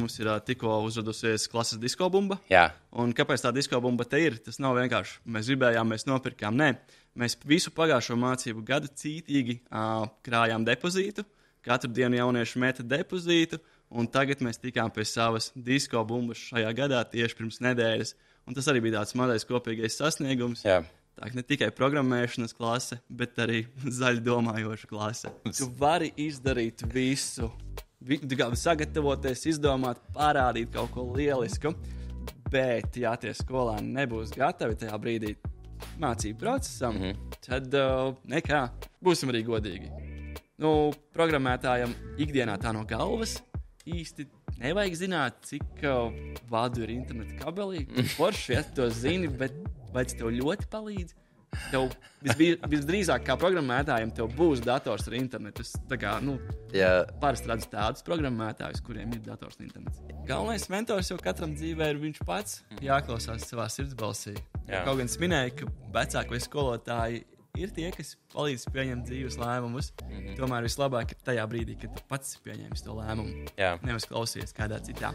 mums ir tikko uzradusies klases diskobumba. Jā. Un kāpēc tā diskobumba te ir? Tas nav vienkārši mēs gribējām, mēs nopirkām. Nē, mēs visu pagājušo mācību gadu cītīgi krājām depozītu. Katru dienu jaunieši meta depozītu, un tagad mēs tikām pie savas diskobumbas šajā gadā tieši pirms nedēļas. Un tas arī bija tāds mazais kopīgais sasniegums. Jā. Tā ne tikai programmēšanas klase, bet arī zaļi domājoša klase. Tu vari izdarīt visu. Sagatavoties, izdomāt, parādīt kaut ko lielisku. Bet, ja tie skolēni nebūs gatavi tajā brīdī mācību procesam, tad nekā, būsim arī godīgi. Programmētājam ikdienā tā no galvas īsti nevajag zināt, cik vadu ir interneta kabelī. Forši, ja tu to zini, bet vai tas tev ļoti palīdz? Tev visdrīzāk kā programmētājiem tev būs dators ar internetu. Es parasti redzu tādus programmētājus, kuriem ir dators un internets. Galvenais mentors jau katram dzīvē ir viņš pats, jāklausās savā sirdsbalsī. Kaut gan es minēju, ka vecāki vai skolotāji ir tie, kas palīdz pieņemt dzīves lēmumus. Tomēr vislabāk ir tajā brīdī, kad tu pats pieņēmis to lēmumu. Nevis klausies kādā citā.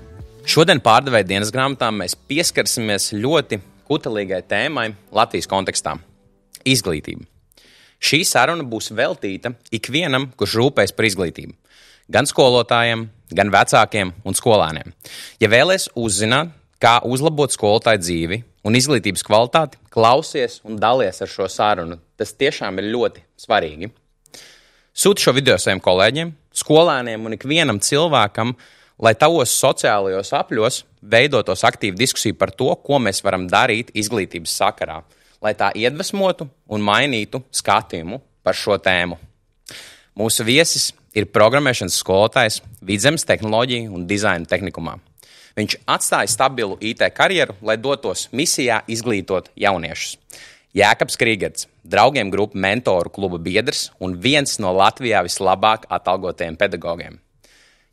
Šodien pārdevēja dienas grāmatām mēs pieskarsimies ļoti kutelīgai tēmai Latvijas kontekstā - izglītība. Šī saruna būs veltīta ikvienam, kurš rūpējas par izglītību. Gan skolotājiem, gan vecākiem un skolēniem. Ja vēlies uzzināt, kā uzlabot skolotāju dzīvi un izglītības kvalitāti, klausies un dalies ar šo sarunu. Tas tiešām ir ļoti svarīgi. Sūti šo video saviem kolēģiem, skolēniem un ikvienam cilvēkam, lai tavos sociālajos apļos veidotos aktīva diskusija par to, ko mēs varam darīt izglītības sakarā, lai tā iedvesmotu un mainītu skatījumu par šo tēmu. Mūsu viesis ir programmēšanas skolotājs Vidzemes tehnoloģiju un dizaina tehnikumā. Viņš atstāja stabilu IT karjeru, lai dotos misijā izglītot jauniešus. Jēkabs Krīgerts, draugiem grupu mentoru kluba biedrs un viens no Latvijā vislabāk atalgotajiem pedagogiem.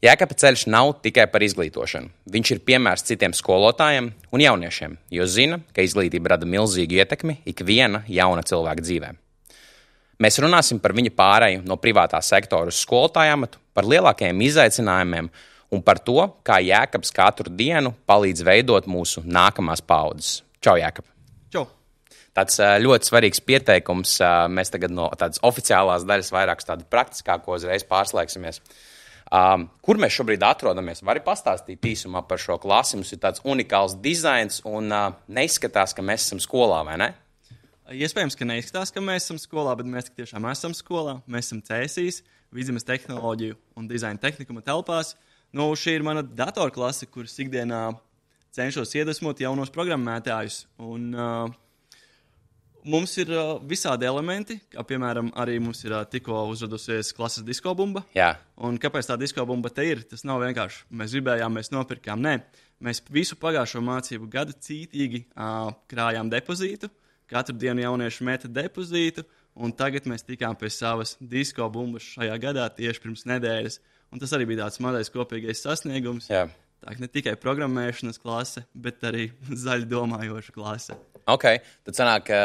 Jēkaba ceļš nav tikai par izglītošanu. Viņš ir piemērs citiem skolotājiem un jauniešiem, jo zina, ka izglītība rada milzīgu ietekmi ikviena jauna cilvēka dzīvē. Mēs runāsim par viņa pāreju no privātā sektora uz skolotāju amatu, par lielākajiem izaicinājumiem un par to, kā Jēkabs katru dienu palīdz veidot mūsu nākamās paaudzes. Čau, Jēkab! Čau! Tāds ļoti svarīgs pieteikums. Mēs tagad no tādas oficiālās daļas vairāk tādu praktiskāko uzreiz pārslēgsimies. Kur mēs šobrīd atrodamies? Vari pastāstīt īsumā par šo klasi? Mums ir tāds unikāls dizains un neizskatās, ka mēs esam skolā, vai ne? Iespējams, ka neizskatās, ka mēs esam skolā, bet mēs tiešām esam skolā. Mēs esam CSIS, Vidzemes tehnoloģiju un dizaina tehnikuma telpās. Šī ir mana datorklase, kuras ikdienā cenšos iedvesmot jaunos programmētājus. Mums ir visādi elementi, kā piemēram arī mums ir tikko uzradusies klases diskobumba. Un kāpēc tā diskobumba te ir? Tas nav vienkārši mēs gribējām, mēs nopirkām. Nē, mēs visu pagājušo mācību gadu cītīgi krājām depozītu. Katru dienu jaunieši meta depozītu, un tagad mēs tikām pie savas diskobumbas šajā gadā tieši pirms nedēļas. Un tas arī bija tāds mazais kopīgais sasniegums. Tā ne tikai programmēšanas klase, bet arī zaļi domājoša klase. Ok, tad sanāk, ka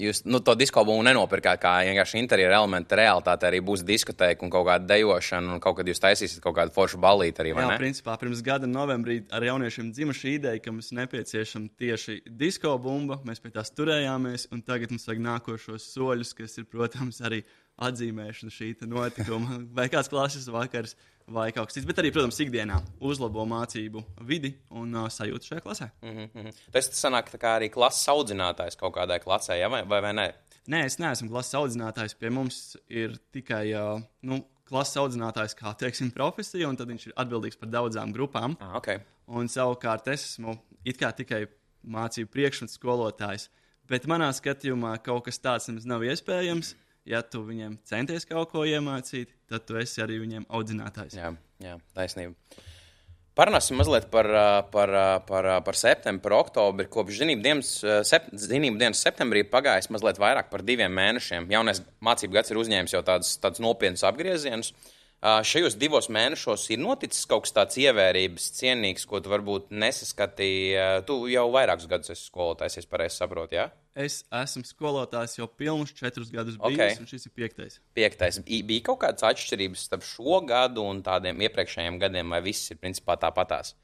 jūs to diskobumbu nenopirkāt kā vienkārši interjera elementa realitāte, arī būs diskotēka un kaut kāda dejošana, un kaut kad jūs taisīsiet kaut kādu foršu ballīti arī, vai ne? Jā, principā pirms gada novembrī ar jauniešiem dzima šī ideja, ka mums nepieciešama tieši diskobumba, mēs pie tās turējāmies, un tagad mums vajag nākošos soļus, kas ir, protams, arī atzīmēšana šī notikuma, vai kāds klases vakars, vai kaut kas cits, bet arī, protams, ikdienā uzlabo mācību vidi un sajūtu šajā klasē. Tas sanāk tā kā arī klases audzinātājs kaut kādai klasē, ja? vai ne? Nē, es neesmu klases audzinātājs. Pie mums ir tikai klases audzinātājs kā, teiksim, profesija, un tad viņš ir atbildīgs par daudzām grupām. Okay. Un savukārt es esmu it kā tikai mācību priekšmetu skolotājs, bet manā skatījumā kaut kas tāds nemaz nav iespējams. Ja tu viņiem centies kaut ko iemācīt, tad tu esi arī viņiem audzinātājs. Jā, taisnība. Parunāsim mazliet par septembri, par oktobri. Kopš zinību dienas septembrī pagājis mazliet vairāk par 2 mēnešiem. Jaunais mācību gads ir uzņēmis jau tādus nopietnus apgriezienus. Šajos 2 mēnešos ir noticis kaut kas tāds ievērības cienīgs, ko tu varbūt nesaskatīji. Tu jau vairākus gadus esi skolotājs, es pareizi saprotu, jā? Es esmu skolotājs jau pilnus 4 gadus bijis, un šis ir 5. 5. Bija kaut kādas atšķirības starp šo gadu un tādiem iepriekšējiem gadiem, vai viss ir principā tāpatās?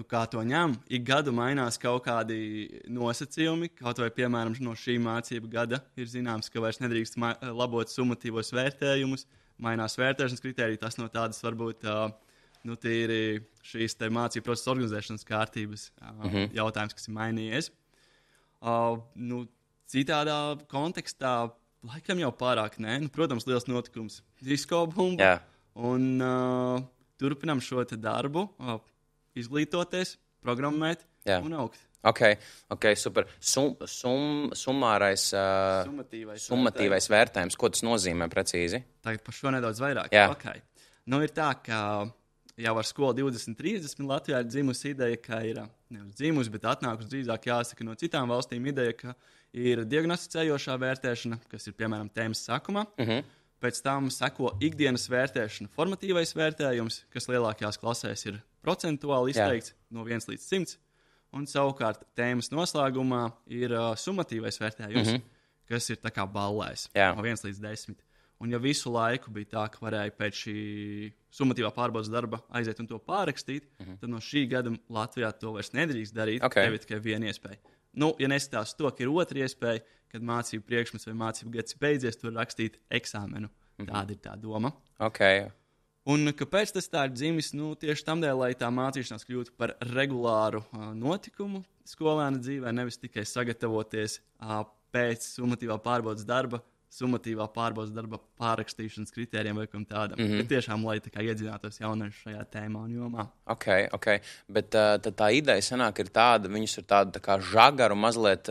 kā to ņem, ik gadu mainās kaut kādi nosacījumi, kaut vai, piemēram, no šī mācību gada ir zināms, ka vairs nedrīkst labot summatīvos vērtējumus, mainās vērtēšanas kritēriji, tas no tādas varbūt tīri šīs te mācību procesa organizēšanas kārtības jautājums, kas ir mainījies. Citādā kontekstā laikam jau pārāk nē. Protams, liels notikums disko bumba. Un turpinām šo te darbu, izglītoties, programmēt un augt. Ok, super. Summatīvais vērtējums, ko tas nozīmē precīzi? Tagad par šo nedaudz vairāk. Okay. Ir tā, ka jau ar skolu 2030 Latvijā ir dzimusi ideja, ka ir nevis dzimusi, bet atnākusi drīzāk jāsaka no citām valstīm ideja, ka ir diagnosticējošā vērtēšana, kas ir, piemēram, tēmas sākumā. Pēc tam seko ikdienas vērtēšana, formatīvais vērtējums, kas lielākajās klasēs ir procentuāli izteikts no 1 līdz 100. Un savukārt tēmas noslēgumā ir summatīvais vērtējums, kas ir tā kā ballēs no 1 līdz 10. Un ja visu laiku bija tā, ka varēja pēc šī summatīvā pārbaudas darba aiziet un to pārrakstīt, tad no šī gada Latvijā to vairs nedrīkst darīt. Tev ir tikai viena iespēja. Ja nestāst to, ka ir otra iespēja, kad mācību priekšmets vai mācību gads beidzies, tur rakstīt eksāmenu. Tāda ir tā doma. Un kāpēc tas tā ir dzimis? Tieši tamdēļ, lai tā mācīšanās kļūtu par regulāru notikumu skolēna dzīvē, nevis tikai sagatavoties pēc summatīvā pārbaudas darba pārrakstīšanas kritērijiem vai kam tādam. Bet tiešām, lai tā kā iedzinātos jaunieši šajā tēmā un jomā. Ok. Bet tā ideja sanāk ir tāda, viņus ir tāda tā kā žagaru mazliet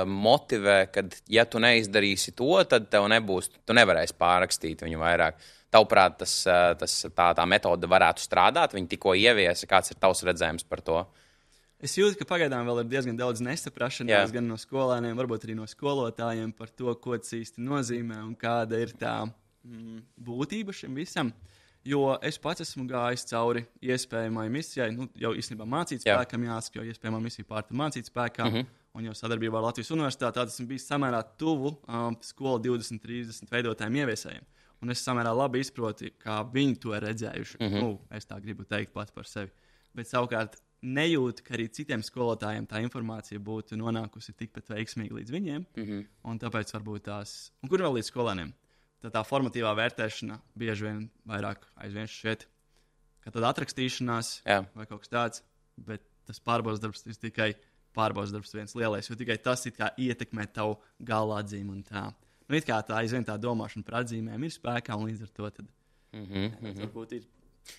motivē, kad ja tu neizdarīsi to, tad tev nebūs, tu nevarēsi pārrakstīt viņu vairāk. Tavuprāt, tā metode varētu strādāt, viņi tikko ieviesa, kāds ir tavs redzējums par to? Es jūtu, ka pagaidām vēl ir diezgan daudz nesaprašanās gan no skolēniem, varbūt arī no skolotājiem par to, ko tas īsti nozīmē un kāda ir tā būtība šim visam. Jo es pats esmu gājis cauri iespējamai misijai, jau īstenībā mācīt spēkam jāsaka, jo iespējamā misija pārta mācīt spēkā, un jau sadarbībā ar Latvijas universitāti, tad esmu bijis samērā tuvu skolu 2030 veidotājiem ieviesējiem. Un es samērā labi izprotu, kā viņi to ir redzējuši. Es tā gribu teikt pats par sevi. Bet savukārt nejūtu, ka arī citiem skolotājiem tā informācija būtu nonākusi tikpat veiksmīgi līdz viņiem. Un tāpēc varbūt tās, un kur vēl līdz skolēniem, tā formatīvā vērtēšana bieži vien vairāk aizvien šeit, ka tad atrakstīšanās vai kaut kas tāds, bet tas pārbaudas darbs ir tikai pārbaudas darbs viens lielais, jo tikai tas it kā ietekmē tavu gala atzīmi un tā. It kā tā aizvien tā domāšana par atzīmēm ir spēkā un līdz ar to tad varbūt ir.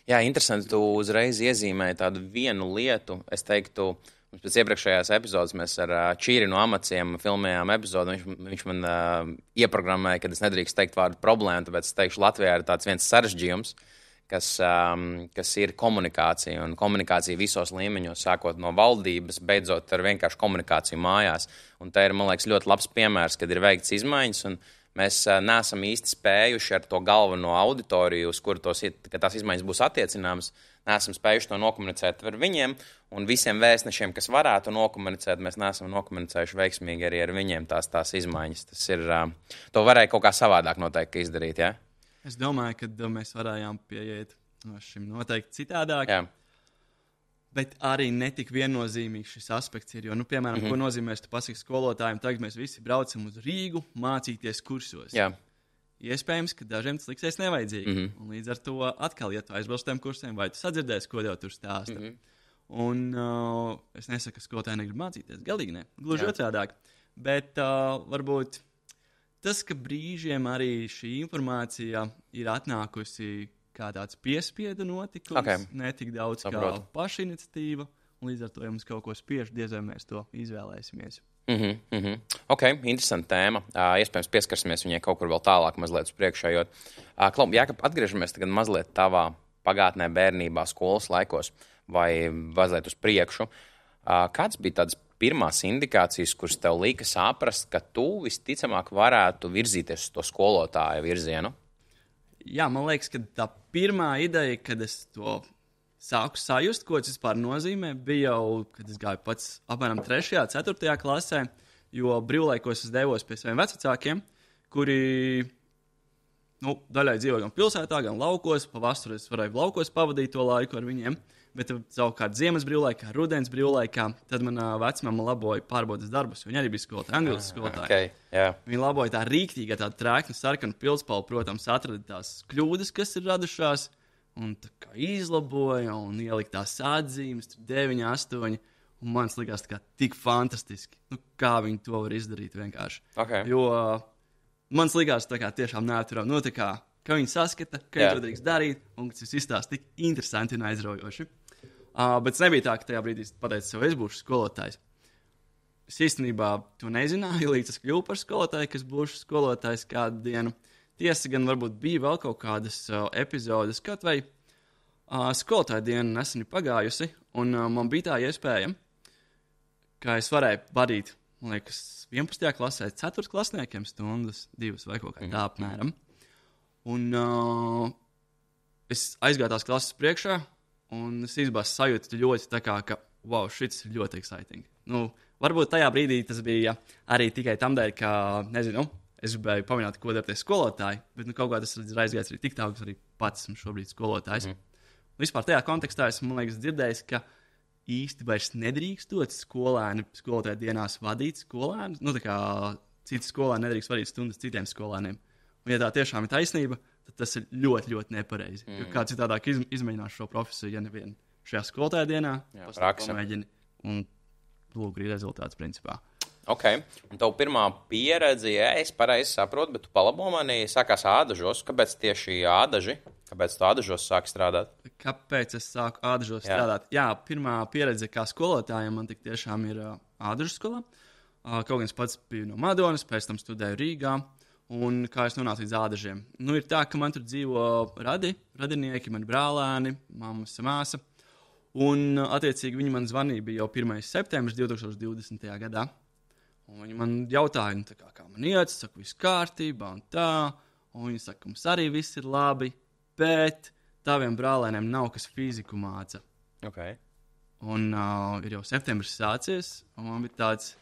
Jā, interesanti, tu uzreiz iezīmēji tādu vienu lietu. Es teiktu, mums pēc iepriekšējās epizodes mēs ar Čīri no Amaciem filmējām epizodu. Viņš man ieprogrammēja, kad es nedrīkst teikt vārdu problēmu, tāpēc es teikšu, Latvijā ir tāds viens sarežģījums, kas ir komunikācija. Un komunikācija visos līmeņos, sākot no valdības, beidzot ar vienkārši komunikāciju mājās. Un tā ir, man liekas, ļoti labs piemērs, kad ir veikts izmaiņas un mēs neesam īsti spējuši ar to galveno auditoriju, uz kuru tās izmaiņas būs attiecināmas, neesam spējuši to nokomunicēt ar viņiem, un visiem vēstnešiem, kas varētu nokomunicēt, mēs neesam nokomunicējuši veiksmīgi arī ar viņiem tās izmaiņas. Tas ir, to varēja kaut kā savādāk noteikti izdarīt, ja? Es domāju, ka mēs varējām pieiet šim noteikti citādāk. Bet arī netik viennozīmīgs šis aspekts ir. Jo, piemēram, ko nozīmē, tu pasaki skolotājiem, tagad mēs visi braucam uz Rīgu mācīties kursos. Iespējams, ka dažiem tas liksies nevajadzīgi. Un līdz ar to atkal, ja tu aizbrauc tiem kursiem, vai tu sadzirdēsi, ko tev tur stāsta. Un es nesaku, ka skolotāji negrib mācīties. Galīgi ne. Gluži otrādāk. Bet varbūt tas, ka brīžiem arī šī informācija ir atnākusi kā tāds piespiedu notikums, ne tik daudz kā pašiniciatīva, un līdz ar to, ja mums kaut ko spiež, diez vai mēs to izvēlēsimies. Ok, interesanta tēma. Iespējams, pieskarsimies viņai kaut kur vēl tālāk, mazliet uz priekšējot. Jākap, atgriežamies tagad mazliet tavā pagātnē, bērnībā, skolas laikos, vai mazliet uz priekšu. Kāds bija tādas pirmās indikācijas, kuras tev lika saprast, ka tu visticamāk varētu virzīties uz to skolotāju virzienu? Jā, man liekas, ka tā pirmā ideja, kad es to sāku sajust, ko tas vispār nozīmē, bija jau, kad es gāju pats apmēram 3. un 4. klasē, jo brīvlaikos es devos pie saviem vecākiem, kuri daļai dzīvoja gan pilsētā, gan laukos. Pavasarī es varēju laukos pavadīt to laiku ar viņiem. Bet savukārt ziemas brīvlaikā, rudens brīvlaikā, tad manā vecmāma laboja pārbaudas darbus. Viņa arī bija skolotāja, angļu skolotāja. Okay, yeah. Viņa laboja tā rīktīgi, tā trēkna sarkana pildspalva, protams, atrada tās kļūdas, kas ir radušās, un tā kā izlaboja, un ielika tās atzīmes, 9, 8, un man likās tā kā tik fantastiski, nu, kā viņi to var izdarīt vienkārši. Okay. Jo man likās tā kā tiešām neaturam, nu, tā kā, ka viņi saskata, ka viņi to drīkst darīt, un tas viss izstāsta tik interesanti un aizraujoši. Bet tas nebija tā, ka tajā brīdī es pateicu sev, es būšu skolotājs. Es īstenībā to nezināju, līdz es kļuvu par skolotāju, kas būšu skolotājs kādu dienu. Tiesa gan varbūt bija vēl kaut kādas epizodes, kaut vai skolotāja diena nesen ir pagājusi, un man bija tā iespēja, ka es varēju vadīt, man liekas, 11. klasē 4 klasniekiem stundas, 2 vai kaut kā tā apmēram. Un es aizgāju tās klases priekšā, un es īstenībā sajūtu ļoti tā kā, ka, wow, šis ir ļoti exciting. Nu, varbūt tajā brīdī tas bija arī tikai tam dēļ, ka, nezinu, es gribēju pamēģināt, ko dara tie skolotāji, bet nu, kaut kā tas ir aizgājis arī tik tālu, ka arī pats esmu šobrīd skolotājs. Vispār tajā kontekstā es, man liekas, dzirdējis, ka īsti vairs nedrīkstot skolēni skolotāju dienās vadīt skolēnus. Nu, tā kā citi skolēni nedrīkst vadīt stundas citiem skolēniem. Un, ja tā tiešām ir taisnība, tad tas ir ļoti, ļoti nepareizi. Jo kā citādāk izmēģinās šo profesiju, ja nevien šajā skolotāja dienā, pamēģini un lūk arī rezultāts principā. Ok, un tavu pirmā pieredze, ja es pareizi saprotu, bet tu palabo mani, sākās ādažos. Kāpēc tieši ādaži? Kāpēc tu ādažos sāki strādāt? Kāpēc es sāku ādažos strādāt? Jā, pirmā pieredze kā skolotājiem man tik tiešām ir ādažu skolā. Kaut gan es pats biju no Madonas, pēc tam studēju Rīgā. Un kā es nonācu līdz ādažiem? Nu, ir tā, ka man tur dzīvo radinieki, mani brālēni, mammas māsa. Un, attiecīgi, viņi man zvanīja, bija jau 1. septembris 2020. gadā. Un viņi man jautāja, nu, kā man iet, es saku, viss kārtībā un tā. Un viņi saka, mums arī viss ir labi, bet taviem brālēniem nav kas fiziku māca. Okay. Un ir jau septembris sācies, un man bija tāds,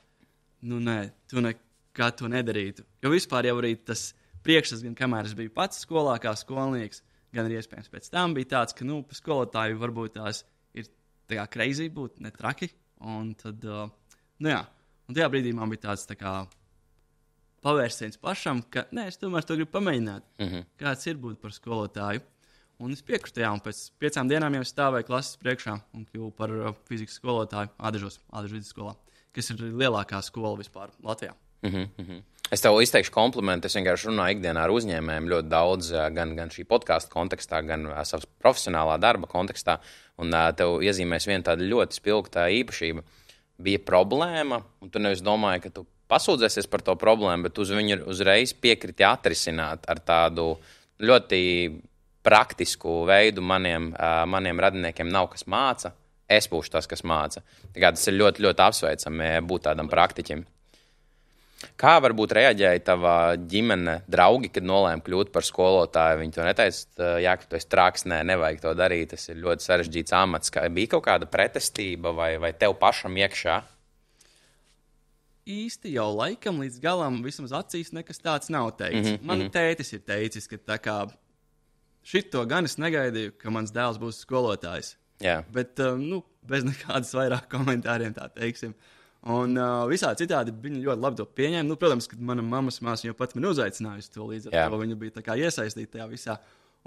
nu nē, tu nekā to nedarītu. Jo vispār jau arī tas priekšstats, gan kamēr es biju pats skolā kā skolnieks, gan arī iespējams pēc tam bija tāds, ka, nu, pa skolotāju varbūt tās ir tā kā crazy būt, ne traki. Un tad, nu jā, un tajā brīdī man bija tāds tā kā pavērsiens pašam, ka, nē, es tomēr to gribu pamēģināt, kāds ir būt par skolotāju. Un es piekritu, jā, un pēc 5 dienām jau stāvēju klases priekšā un kļuvu par fizikas skolotāju Ādažu vidusskolā, kas ir lielākā skola vispār Latvijā. Es tev izteikšu komplimentu. Es vienkārši runāju ikdienā ar uzņēmējiem ļoti daudz, gan šī podkāstu kontekstā, gan savas profesionālā darba kontekstā. Un tev iezīmēs viena tāda ļoti spilgta īpašība. Bija problēma, un tu nevis domāji, ka tu pasūdzēsies par to problēmu, bet uz viņu uzreiz piekriti atrisināt ar tādu ļoti praktisku veidu. Maniem radiniekiem nav kas māca, es būšu tas, kas māca. Tas ir ļoti, ļoti apsveicami būt tādam praktiķim. Kā varbūt reaģēja tava ģimene, draugi, kad nolēma kļūt par skolotāju? Viņi to neteica, jā, ka tu esi traks, nevajag to darīt, tas ir ļoti sarežģīts amats. Bija kaut kāda pretestība vai tev pašam iekšā? Īsti jau laikam līdz galam vismaz acīs nekas tāds nav teikts. Man tētis ir teicis, ka tā kā šito gan es negaidīju, ka mans dēls būs skolotājs. Jā. Bet, nu, bez nekādas vairāk komentāriem tā teiksim. Un visā citādi viņa ļoti labi to pieņēma. Nu, protams, kad mana mammas māsa jau pat man uzaicinājusi to līdz ar to, viņa bija tā kā iesaistīta tajā visā.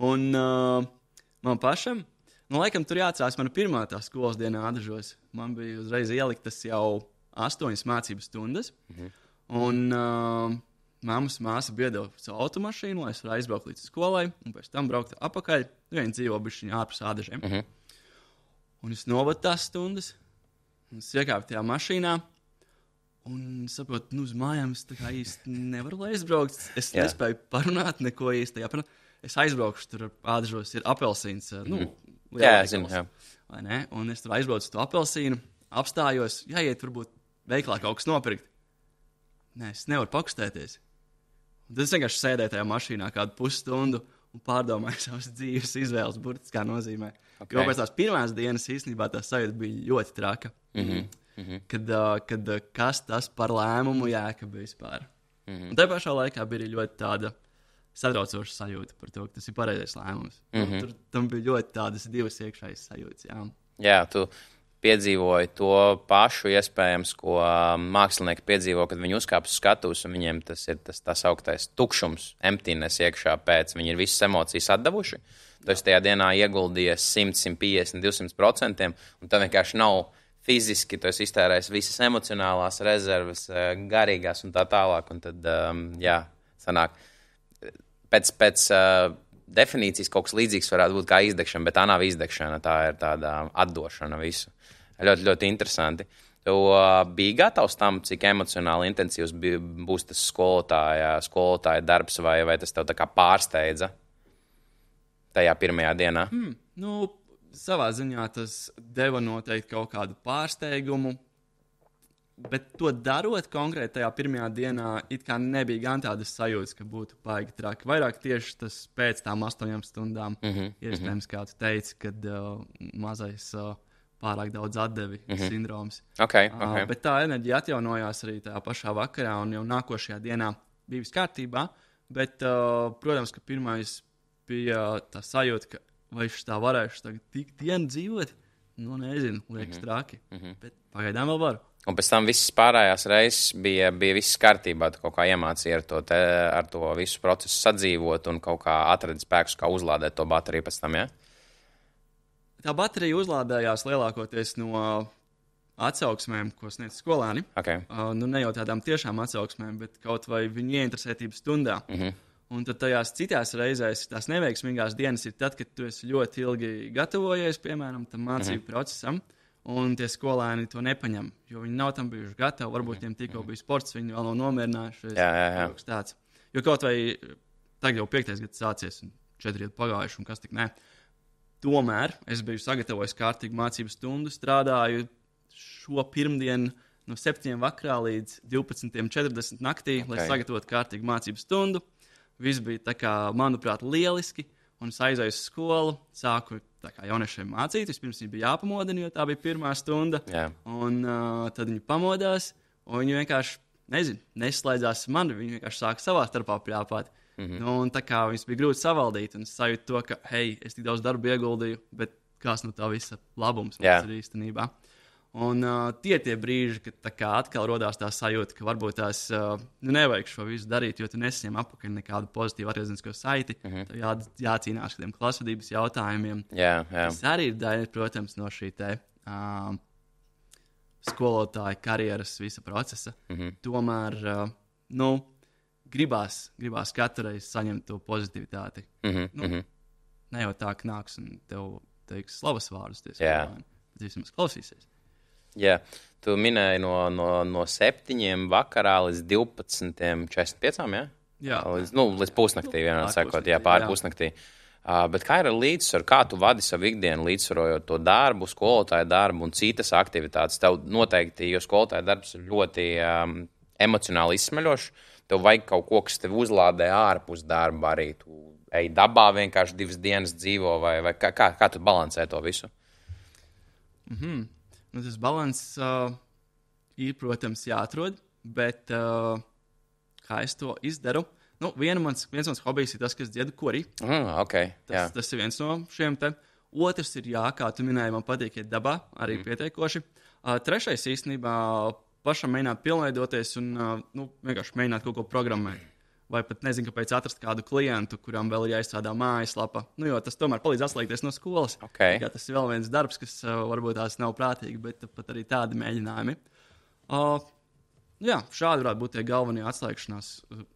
Un man pašam, nu, laikam tur jāatcerās mana pirmā tā skolas diena Ādažos. Man bija uzreiz ieliktas jau 8 mācību stundas. Un mammas māsa biedeva savu automašīnu, lai es varētu aizbraukt līdz skolai un pēc tam braukt apakaļ. Viņa dzīvo bišķiņā ārpus Ādažiem. Un es novadu tās stundas. Es iekāpu tajā mašīnā un saprotu, nu, uz mājām es tā kā īsti nevaru aizbraukt. Es nespēju parunāt neko īsti. Es aizbraukšu, tur Ādažos ir apelsīns. Nu, zinu. Vai ne? Un es tur aizbraucu to apelsīnu, apstājos, jāiet varbūt veiklā kaut kas nopirkt. Nē, es nevaru pakustēties. Un tad es vienkārši sēdēju tajā mašīnā kādu pusstundu un pārdomāju savas dzīves izvēles burtiskā nozīmē. Okay. Jo pēc tās pirmās dienas īstenībā tā sajūta bija ļoti traka. Kad kas tas par lēmumu jēga bija vispār. Un tajā pašā laikā bija ļoti tāda satraucoša sajūta par to, ka tas ir pareizais lēmums. Tam bija ļoti tādas divas iekšējas sajūtas, jā. Jā, tu piedzīvoji to pašu iespējams, ko mākslinieki piedzīvo, kad viņi uzkāp uz skatuves, un viņiem tas ir tā sauktais tukšums, emptiness iekšā pēc. Viņi ir visas emocijas atdevuši. Tu esi tajā dienā ieguldījies 100, 150, 200%, un tev vienkārši nav fiziski, tu esi iztērējis visas emocionālās rezerves, garīgās un tā tālāk. Un tad, jā, sanāk, pēc definīcijas kaut kas līdzīgs varētu būt kā izdegšana, bet tā nav izdegšana, tā ir tāda atdošana visu. Ļoti, ļoti interesanti. Tu biji gatavs tam, cik emocionāli intensīvs būs tas skolotāja darbs, vai tas tev tā kā pārsteidza tajā pirmajā dienā? Nu, savā ziņā tas deva noteikti kaut kādu pārsteigumu, bet to darot konkrēti tajā pirmajā dienā, it kā nebija gan tādas sajūtas, ka būtu baigi traki. Vairāk tieši tas pēc tām 8 stundām, iespējams, kā tu teici, kad mazais pārāk daudz atdevi sindroms. Okay. Bet tā enerģija atjaunojās arī tajā pašā vakarā, un jau nākošajā dienā bija viss kārtībā. Bet, protams, ka pirmais bija tā sajūta, ka vai es tā varēšu tagad tik dienu dzīvot? Nu, nezinu, liekas traki, bet pagaidām vēl varu. Un pēc tam visas pārējās reizes bija viss kārtībā, tu kaut kā iemācīji ar to visu procesu sadzīvot un kaut kā atradi spēkus, kā uzlādēt to bateriju pēc tam, ja? Tā baterija uzlādējās lielākoties no atsauksmēm, ko sniedz skolēni. Okay. Nu, ne jau tādām tiešām atsauksmēm, bet kaut vai viņu ieinteresētības stundā. Un tad tajās citās reizēs, tās neveiksmīgās dienas ir tad, kad tu esi ļoti ilgi gatavojies, piemēram, tam mācību procesam, un tie skolēni to nepaņem, jo viņi nav tam bijuši gatavi. Varbūt viņiem tikko bija sports, viņi vēl nav nomierinājušies. Jā. Jo kaut vai tagad jau 5. gads sācies, un 4 gadi pagājuši, un kas tik ne. Tomēr es biju sagatavojis kārtīgu mācību stundu, strādāju šo pirmdienu no 7 vakarā līdz 12:40 naktī, lai sagatavotu kārtīgu mācību stundu. Viss bija, tā kā, manuprāt, lieliski, un es aizēju uz skolu, sāku jauniešiem mācīt. Vispirms viņi bija jāpamodina, jo tā bija pirmā stunda, un tad viņi pamodās, un viņi vienkārši, neslēdzās mani, viņi vienkārši sāka savā starpā pļāpāt. Nu, un tā kā viņas bija grūti savaldīt, un es sajūtu to, ka, hei, es tik daudz darbu ieguldīju, bet kāds no tā visa labums mums ir īstenībā. Un tie brīži, kad tā kā atkal rodās tā sajūta, ka varbūt tās nevajag šo visu darīt, jo tu nesaņem apakaļ nekādu pozitīvu atgriezenisko saiti. Tev jācīnās ar tiem klasvedības jautājumiem. Tas arī ir daļa, protams, no šī te skolotāja karjeras visa procesa. Tomēr, gribās katru reizi saņemt to pozitivitāti. Ne jau tā, ka nāks un tev teiks slavas vārdus, tie skolēni. Vismaz klausīsies. Jā, tu minēji no 7 vakarā līdz 12:45, ja? Līdz pusnaktī, vienmēr sakot, pāri pusnaktī. Bet kā ir ar līdzsvaru? Kā tu vadi savu ikdienu, līdzsvarojot to darbu, skolotāju darbu un citas aktivitātes? Tev noteikti, jo skolotāju darbs ir ļoti emocionāli izsmeļošs, tev vajag kaut ko, kas tev uzlādē ārpus darba arī. Tu ej dabā vienkārši 2 dienas dzīvo, vai kā tu balansē to visu? Tas balans ir, protams, jāatrod, bet kā es to izdaru? Viens mans hobijs ir tas, kas dziedu korī. Tas ir viens no šiem te. Otrs ir, kā tu minēji, man patīk iet dabā, arī pieteikoši. Trešais īstenībā pašam mēģināt pilnveidoties un vienkārši mēģināt kaut ko programmēt. Vai pat nezinu, kāpēc atrast kādu klientu, kuram vēl ir jāizstrādā mājaslapa. Jo tas tomēr palīdz atslēgties no skolas. Tas ir vēl viens darbs, kas varbūt tās nav prātīgi, bet pat arī tādi mēģinājumi. Šādi varētu būt tie galvenie atslēgšanās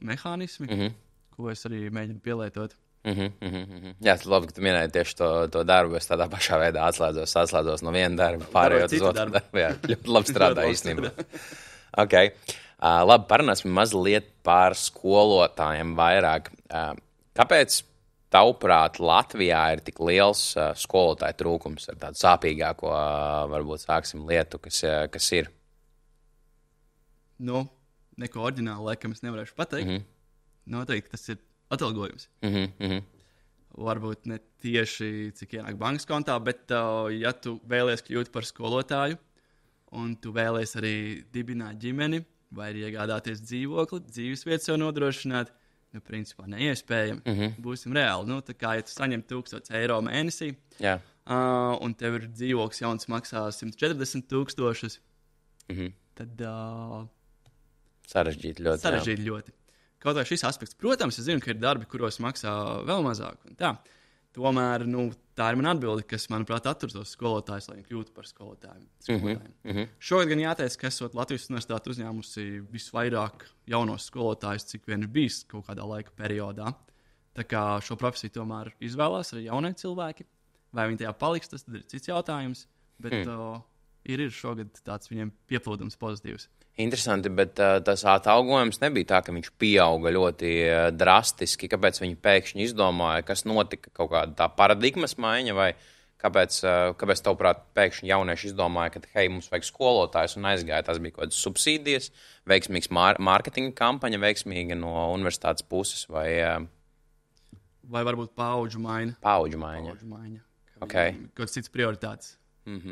mehānismi, ko es arī mēģinu pielietot. Jā, tas labi, ka tu minēji tieši to darbu. Es tādā pašā veidā atslēdzos no viena darba, pārējot uz otru darbu. Jā, ļoti labi strādā īstenībā. Labi, parunāsim mazliet par skolotājiem vairāk. Kāpēc, tavuprāt, Latvijā ir tik liels skolotāju trūkums ar tādu sāpīgāko, varbūt sāksim lietu, kas ir? Neko oriģinālu, laikam, es nevarēšu pateikt. Noteikti tas ir atalgojums. Varbūt ne tieši, cik ienāk bankas kontā, bet ja tu vēlies kļūt par skolotāju un tu vēlies arī dibināt ģimeni, vai arī iegādāties dzīvokli, dzīvesvietu sev nodrošināt, principā neiespējami. Būsim reāli. Tā kā, ja tu saņem 1000 eiro mēnesī, un tev ir dzīvoklis jauns maksā 140,000, tad Sarežģīti ļoti. Kaut vai šis aspekts. Protams, es zinu, ka ir darbi, kuros maksā vēl mazāk. Tomēr tā ir mana atbilde, kas, manuprāt, attur tos skolotājus, lai viņi kļūtu par skolotājiem. Šogad gan jāteic, ka esot Latvijas universitāte uzņēmusi visvairāk jaunos skolotājus, cik vien ir bijis kaut kādā laika periodā. Tā kā šo profesiju tomēr izvēlās arī jaunie cilvēki. Vai viņi tajā paliks, tas ir cits jautājums. Bet ir šogad tāds viņiem pieplūdums pozitīvs. Interesanti, bet tas atalgojums nebija tā, ka viņš pieauga ļoti drastiski. Kāpēc viņi pēkšņi izdomāja, kas notika, kaut kāda tā paradigmas maiņa, vai kāpēc tavuprāt, pēkšņi jaunieši izdomāja, ka, hei, mums vajag skolotājus un aizgāja. Tas bija kaut kādas subsīdijas, veiksmīgs mārketinga kampaņa, veiksmīga no universitātes puses, vai varbūt paudžu maiņa. Paudžu maiņa. Okay. Kaut kāds cits prioritātes. Jo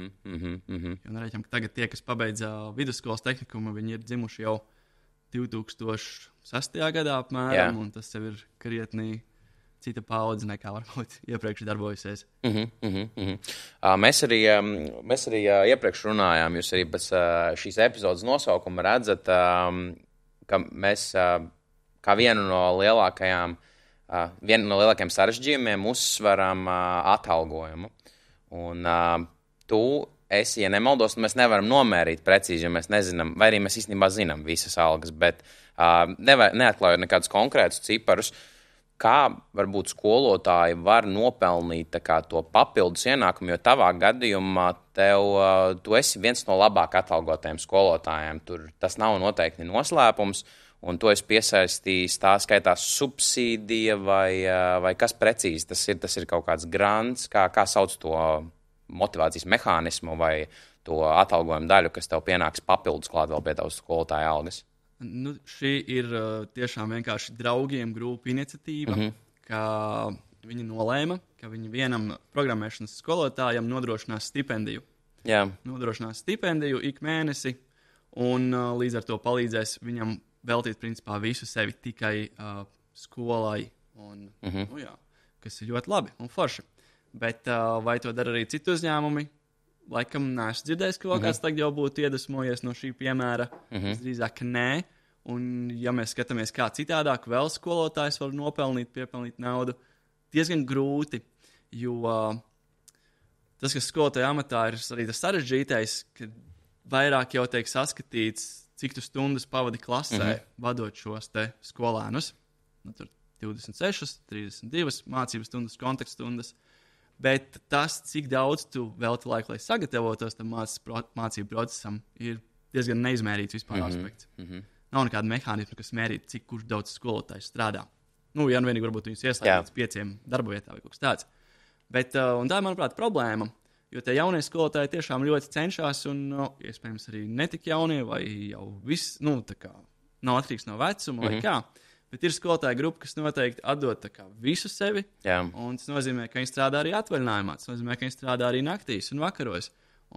nereiķam, ka tagad tie, kas pabeidza vidusskolas tehnikumu, viņi ir dzimuši jau 2006. gadā apmēram, un tas jau ir krietni cita paudze nekā varbūt iepriekš darbojusies. Mēs arī iepriekš runājām, jūs arī pēc šīs epizodes nosaukuma redzat, ka mēs kā vienu no lielākajiem sarežģījumiem uzsveram atalgojumu. Un tu esi, ja nemaldos, mēs nevaram nomērīt precīzi, jo mēs nezinām, vai arī mēs īstenībā zinām visas algas, bet neatklājot nekādus konkrētus ciparus, kā varbūt skolotāji var nopelnīt to papildus ienākumu, jo tavā gadījumā tu esi viens no labāk atalgotajiem skolotājiem. Tas nav noteikti noslēpums, un to es piesaistīju, tā skaitās subsīdija vai kas precīzi tas ir kaut kāds grants, kā sauc to motivācijas mehānismu vai to atalgojumu daļu, kas tev pienāks papildus klāt vēl pie tavas skolotāja algas? Šī ir tiešām vienkārši draugiem grupu iniciatīva, ka viņi nolēma, ka viņi vienam programmēšanas skolotājam nodrošinās stipendiju. Jā. Nodrošinās stipendiju ik mēnesi, un līdz ar to palīdzēs viņam veltīt principā visu sevi tikai skolai, un, kas ir ļoti labi un forši. Bet vai to dara arī citu uzņēmumi? Laikam neesmu dzirdējis, ka vēl kāds tagad jau būtu iedvesmojies no šī piemēra. Drīzāk nē. Un ja mēs skatāmies, kā citādāk vēl skolotājs var piepelnīt naudu, diezgan grūti, jo tas, kas skolotāja amatā ir arī tas sarežģītais, ka vairāk jau tiek saskatīts, cik tu stundas pavadi klasē, vadot šos te skolēnus. Tur 26, 32 mācības stundas, kontaktstundas. Bet tas, cik daudz tu velti laiku, lai sagatavotos tam mācību procesam, ir diezgan neizmērīts vispār aspekts. Nav nekāda mehānisma, kas mērītu, cik kurš daudz skolotājs strādā. Ja nu vienīgi varbūt viņus ieslēgt līdz 5 darba vietā vai kaut kas tāds. Bet tā ir, manuprāt, problēma, jo tie jaunie skolotāji tiešām ļoti cenšas, un iespējams arī netik jaunie, vai jau viss, nav atkarīgs no vecuma vai kā. Bet ir skolotāja grupa, kas noteikti atdod visu sevi. Jā. Un tas nozīmē, ka viņi strādā arī atvaļinājumā. Tas nozīmē, ka viņi strādā arī naktīs un vakaros,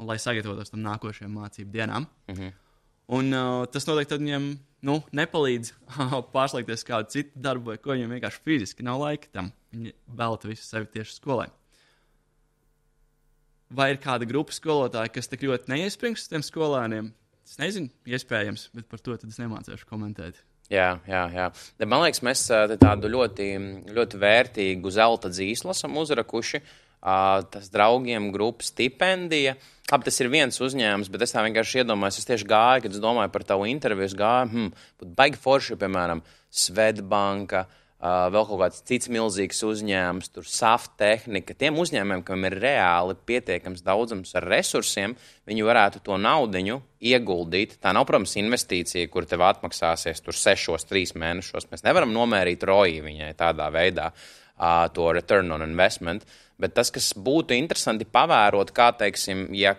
lai sagatavotos tam nākošajām mācību dienām. Un tas noteikti viņiem nepalīdz pārslēgties kādu citu darbu, vai ko viņiem vienkārši fiziski nav laika tam. Viņi velta visu sevi tieši skolai. Vai ir kāda grupa skolotāja, kas tik ļoti neiesprings uz tiem skolēniem? Es nezinu, iespējams, bet par to tad es nemācēšu komentēt. Jā. Man liekas, mēs tādu ļoti, ļoti vērtīgu zelta dzīslu esam uzrakuši. Tas draugiem grupas stipendija. Tas ir viens uzņēmums, bet es tā vienkārši iedomājos. Es tieši gāju, kad es domāju par tavu interviju. Es gāju, baigi forši, piemēram, Svedbanka, vēl kaut kāds cits milzīgs uzņēmums, tur SAF tehnika. Tiem uzņēmumiem, kam ir reāli pietiekams daudzums ar resursiem, viņi varētu to naudiņu ieguldīt. Tā nav, protams, investīcija, kur tev atmaksāsies tur 6-3 mēnešos. Mēs nevaram nomērīt ROI viņai tādā veidā, to return on investment. Bet tas, kas būtu interesanti pavērot, kā, teiksim, ja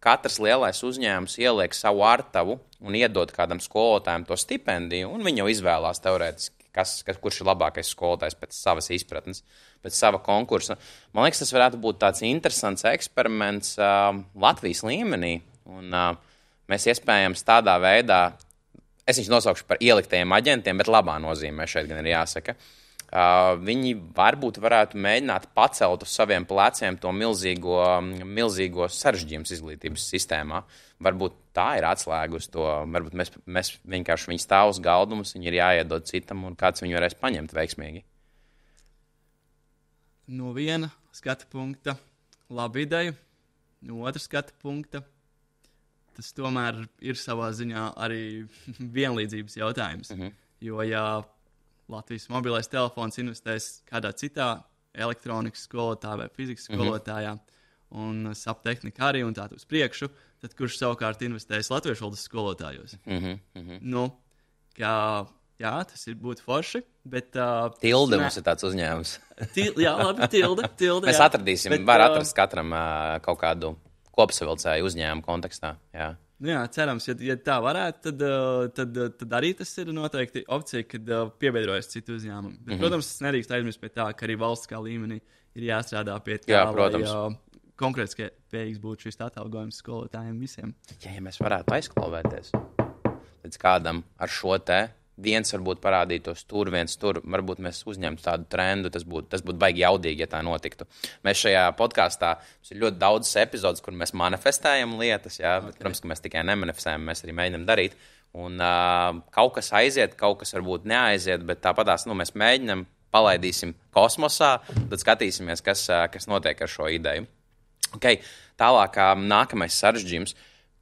katrs lielais uzņēmums ieliek savu artavu un iedod kādam skolotājam to stipendiju, un viņi jau izvēlās teorētiski, kurš ir labākais skolotājs pēc savas izpratnes, pēc sava konkursa. Man liekas, tas varētu būt tāds interesants eksperiments Latvijas līmenī. Un mēs iespējams tādā veidā, es viņus nosaukšu par ieliktajiem aģentiem, bet labā nozīmē šeit gan ir jāsaka, Viņi varbūt varētu mēģināt pacelt uz saviem pleciem to milzīgo sarežģījumu izglītības sistēmā. Varbūt tā ir atslēga uz to. Varbūt mēs vienkārši viņi stāv uz galda, mums viņi ir jāiedod citam, un kāds viņu varēs paņemt veiksmīgi. No viena skatu punkta laba ideja, no otras skatu punkta tas tomēr ir savā ziņā arī vienlīdzības jautājums. Jo, ja Latvijas mobilais telefons investēs kādā citā elektronikas skolotājā vai fizikas skolotājā, un SAP tehnika arī un tā uz priekšu, tad kurš savukārt investēs latviešu valodas skolotājos? Nu, jā, tas būtu forši, bet... Tilde mums ir tāds uzņēmums. Jā, labi, tilde. Mēs atradīsim, var atrast katram kaut kādu kopsavilcēju uzņēmumu kontekstā, jā. Jā, cerams, ja tā varētu, tad arī tas ir noteikti opcija, kad piebiedrojas citu uzņēmumu. Bet, protams, tas nedrīkst aizmirst pie tā, ka arī valstiskā līmenī ir jāstrādā pie tā, jā, protams. Lai konkrēti spējīgs būtu šis atalgojums skolotājiem visiem. Ja mēs varētu aizklavēties līdz kādam ar šo te, viens varbūt parādītos tur, viens tur, varbūt mēs uzņemtu tādu trendu, tas būtu baigi jaudīgi, ja tā notiktu. Mēs šajā podkāstā, mums ir ļoti daudzas epizodes, kur mēs manifestējam lietas, jā, bet, protams, ka mēs tikai nemanifestējam, mēs arī mēģinam darīt, un kaut kas aiziet, kaut kas varbūt neaiziet, bet tāpatās, mēs mēģinam, palaidīsim kosmosā, tad skatīsimies, kas notiek ar šo ideju. Okay, tālāk, nākamais sarežģījums.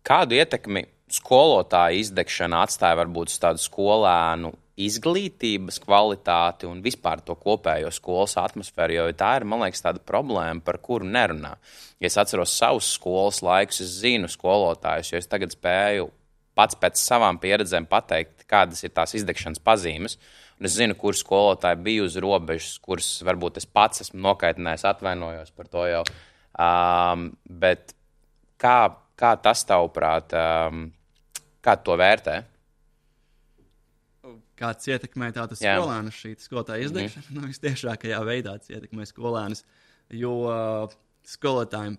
Kādu ietekmi skolotāja izdegšana atstāja varbūt uz tādu skolēnu izglītības kvalitāti un vispār to kopējo skolas atmosfēru, jo tā ir, man liekas, tāda problēma, par kuru nerunā. Ja es atceros savus skolas laikus, es zinu skolotājus, jo es tagad spēju pats pēc savām pieredzēm pateikt, kādas ir tās izdegšanas pazīmes, un es zinu, kur skolotāji bija uz robežas, kuras varbūt es pats esmu nokaitinājis, atvainojos par to jau. Bet kā tas tavuprāt, kā to vērtē? Kāds ietekmē tātad skolēnus šī skolotāja izdegšana? Vistiešākajā veidā tas ietekmē skolēnus, jo skolotājiem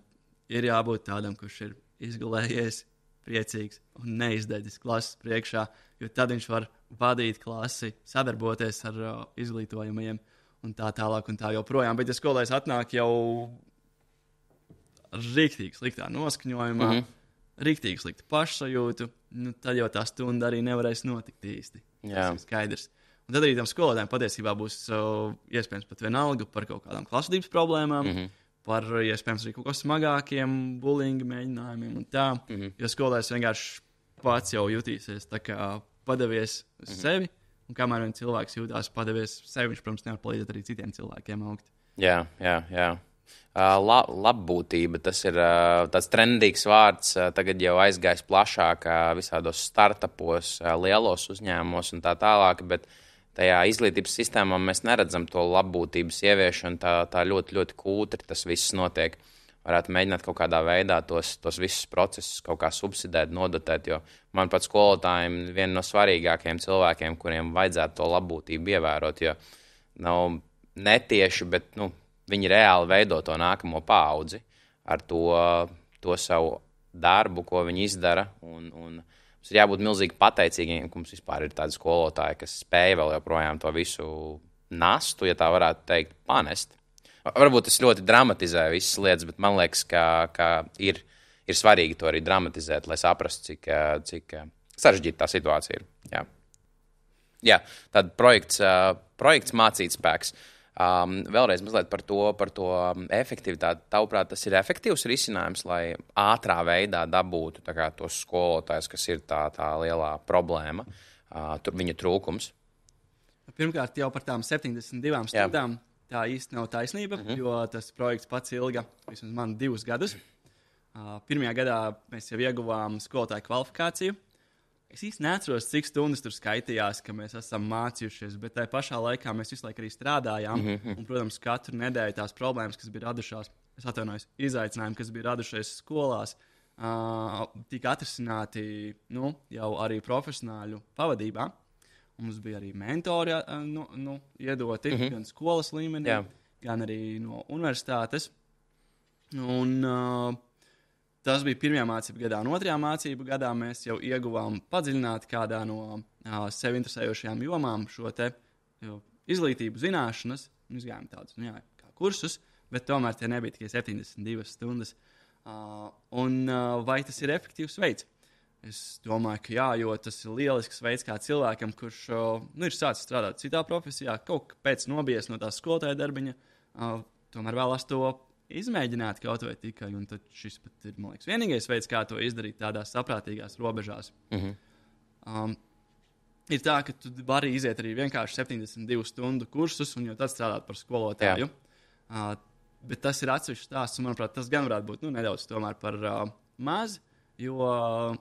ir jābūt tādam, kurš ir izgulējies, priecīgs un neizdedzis klases priekšā, jo tad viņš var vadīt klasi, sadarboties ar izglītojumiem un tā tālāk un tā joprojām. Bet ja skolēns atnāk jau rīktīgi sliktā noskaņojumā, rīktīgi slikta pašsajūtu, tad jau tā stunda arī nevarēs notikt īsti. Jā. Tas ir skaidrs. Un tad arī tam skolotājiem patiesībā būs iespējams pat vienalga par kaut kādām klasvedības problēmām, par iespējams arī kaut ko smagākiem bullyinga mēģinājumiem un tā. Jo skolotājs vienkārši pats jau jutīsies tā kā padevies uz sevi, un kamēr vien cilvēks jūtās padevies sevi, viņš, protams, nevar palīdzēt arī citiem cilvēkiem augt. Jā. Labbūtība, tas ir tāds trendīgs vārds, tagad jau aizgājis plašāk visādos startupos, lielos uzņēmumos un tā tālāk, bet tajā izglītības sistēmā mēs neredzam to labbūtības ieviešanu, tā ļoti, ļoti kūtri tas viss notiek. Varētu mēģināt kaut kādā veidā tos visus procesus kaut kā subsidēt, nodotēt, jo man pat skolotājiem viena no svarīgākajiem cilvēkiem, kuriem vajadzētu to labbūtību ievērot, jo nav netieši, bet, viņi reāli veido to nākamo paudzi ar to savu darbu, ko viņi izdara. Un mums ir jābūt milzīgi pateicīgiem, ka mums vispār ir tādi skolotāji, kas spēj vēl joprojām to visu nastu, ja tā varētu teikt, panest. Varbūt es ļoti dramatizēju visas lietas, bet man liekas, ka ir svarīgi to arī dramatizēt, lai saprastu, cik sarežģīta tā situācija ir. Jā, tāda projekts mācīt spēks. Vēlreiz mazliet par to efektivitāti. Tavuprāt, tas ir efektīvs risinājums, lai ātrā veidā dabūtu tos skolotājus, kas ir tā lielā problēma, viņu trūkums? Pirmkārt, jau par tām 72 stundām tā īsti nav taisnība, jo tas projekts pats ilga vismaz man 2 gadus. Pirmajā gadā mēs jau ieguvām skolotāju kvalifikāciju. Es īsti neatceros, cik stundas tur skaitījās, ka mēs esam mācījušies, bet tajā pašā laikā mēs visu laiku arī strādājām. Un, protams, katru nedēļu tās problēmas, kas bija radušās, izaicinājumi, kas bija radušies skolās, tika atrisināti jau arī profesionāļu pavadībā. Un mums bija arī mentori iedoti gan skolas līmenī, gan arī no universitātes. Un tas bija pirmajā mācību gadā. Un otrajā mācību gadā mēs jau ieguvām padziļināt kādā no sevi interesējošajām jomām šo te izglītību, zināšanas, un izgājām tādus, kā kursus, bet tomēr tie nebija tikai 72 stundas. Vai tas ir efektīvs veids? Es domāju, ka jā, jo tas ir lielisks veids kā cilvēkam, kurš ir sācis strādāt citā profesijā, kaut kāpēc nobijies no tās skolotāja darbiņa, tomēr vēlas to izmēģināt kaut vai tikai, un tad šis pat ir, man liekas, vienīgais veids, kā to izdarīt tādās saprātīgās robežās. Ir tā, ka tu vari iziet arī vienkārši 72 stundu kursus un jau tad strādāt par skolotāju. Bet tas ir atsevišķs stāsts, un, manuprāt, tas gan varētu būt nedaudz tomēr par maz, jo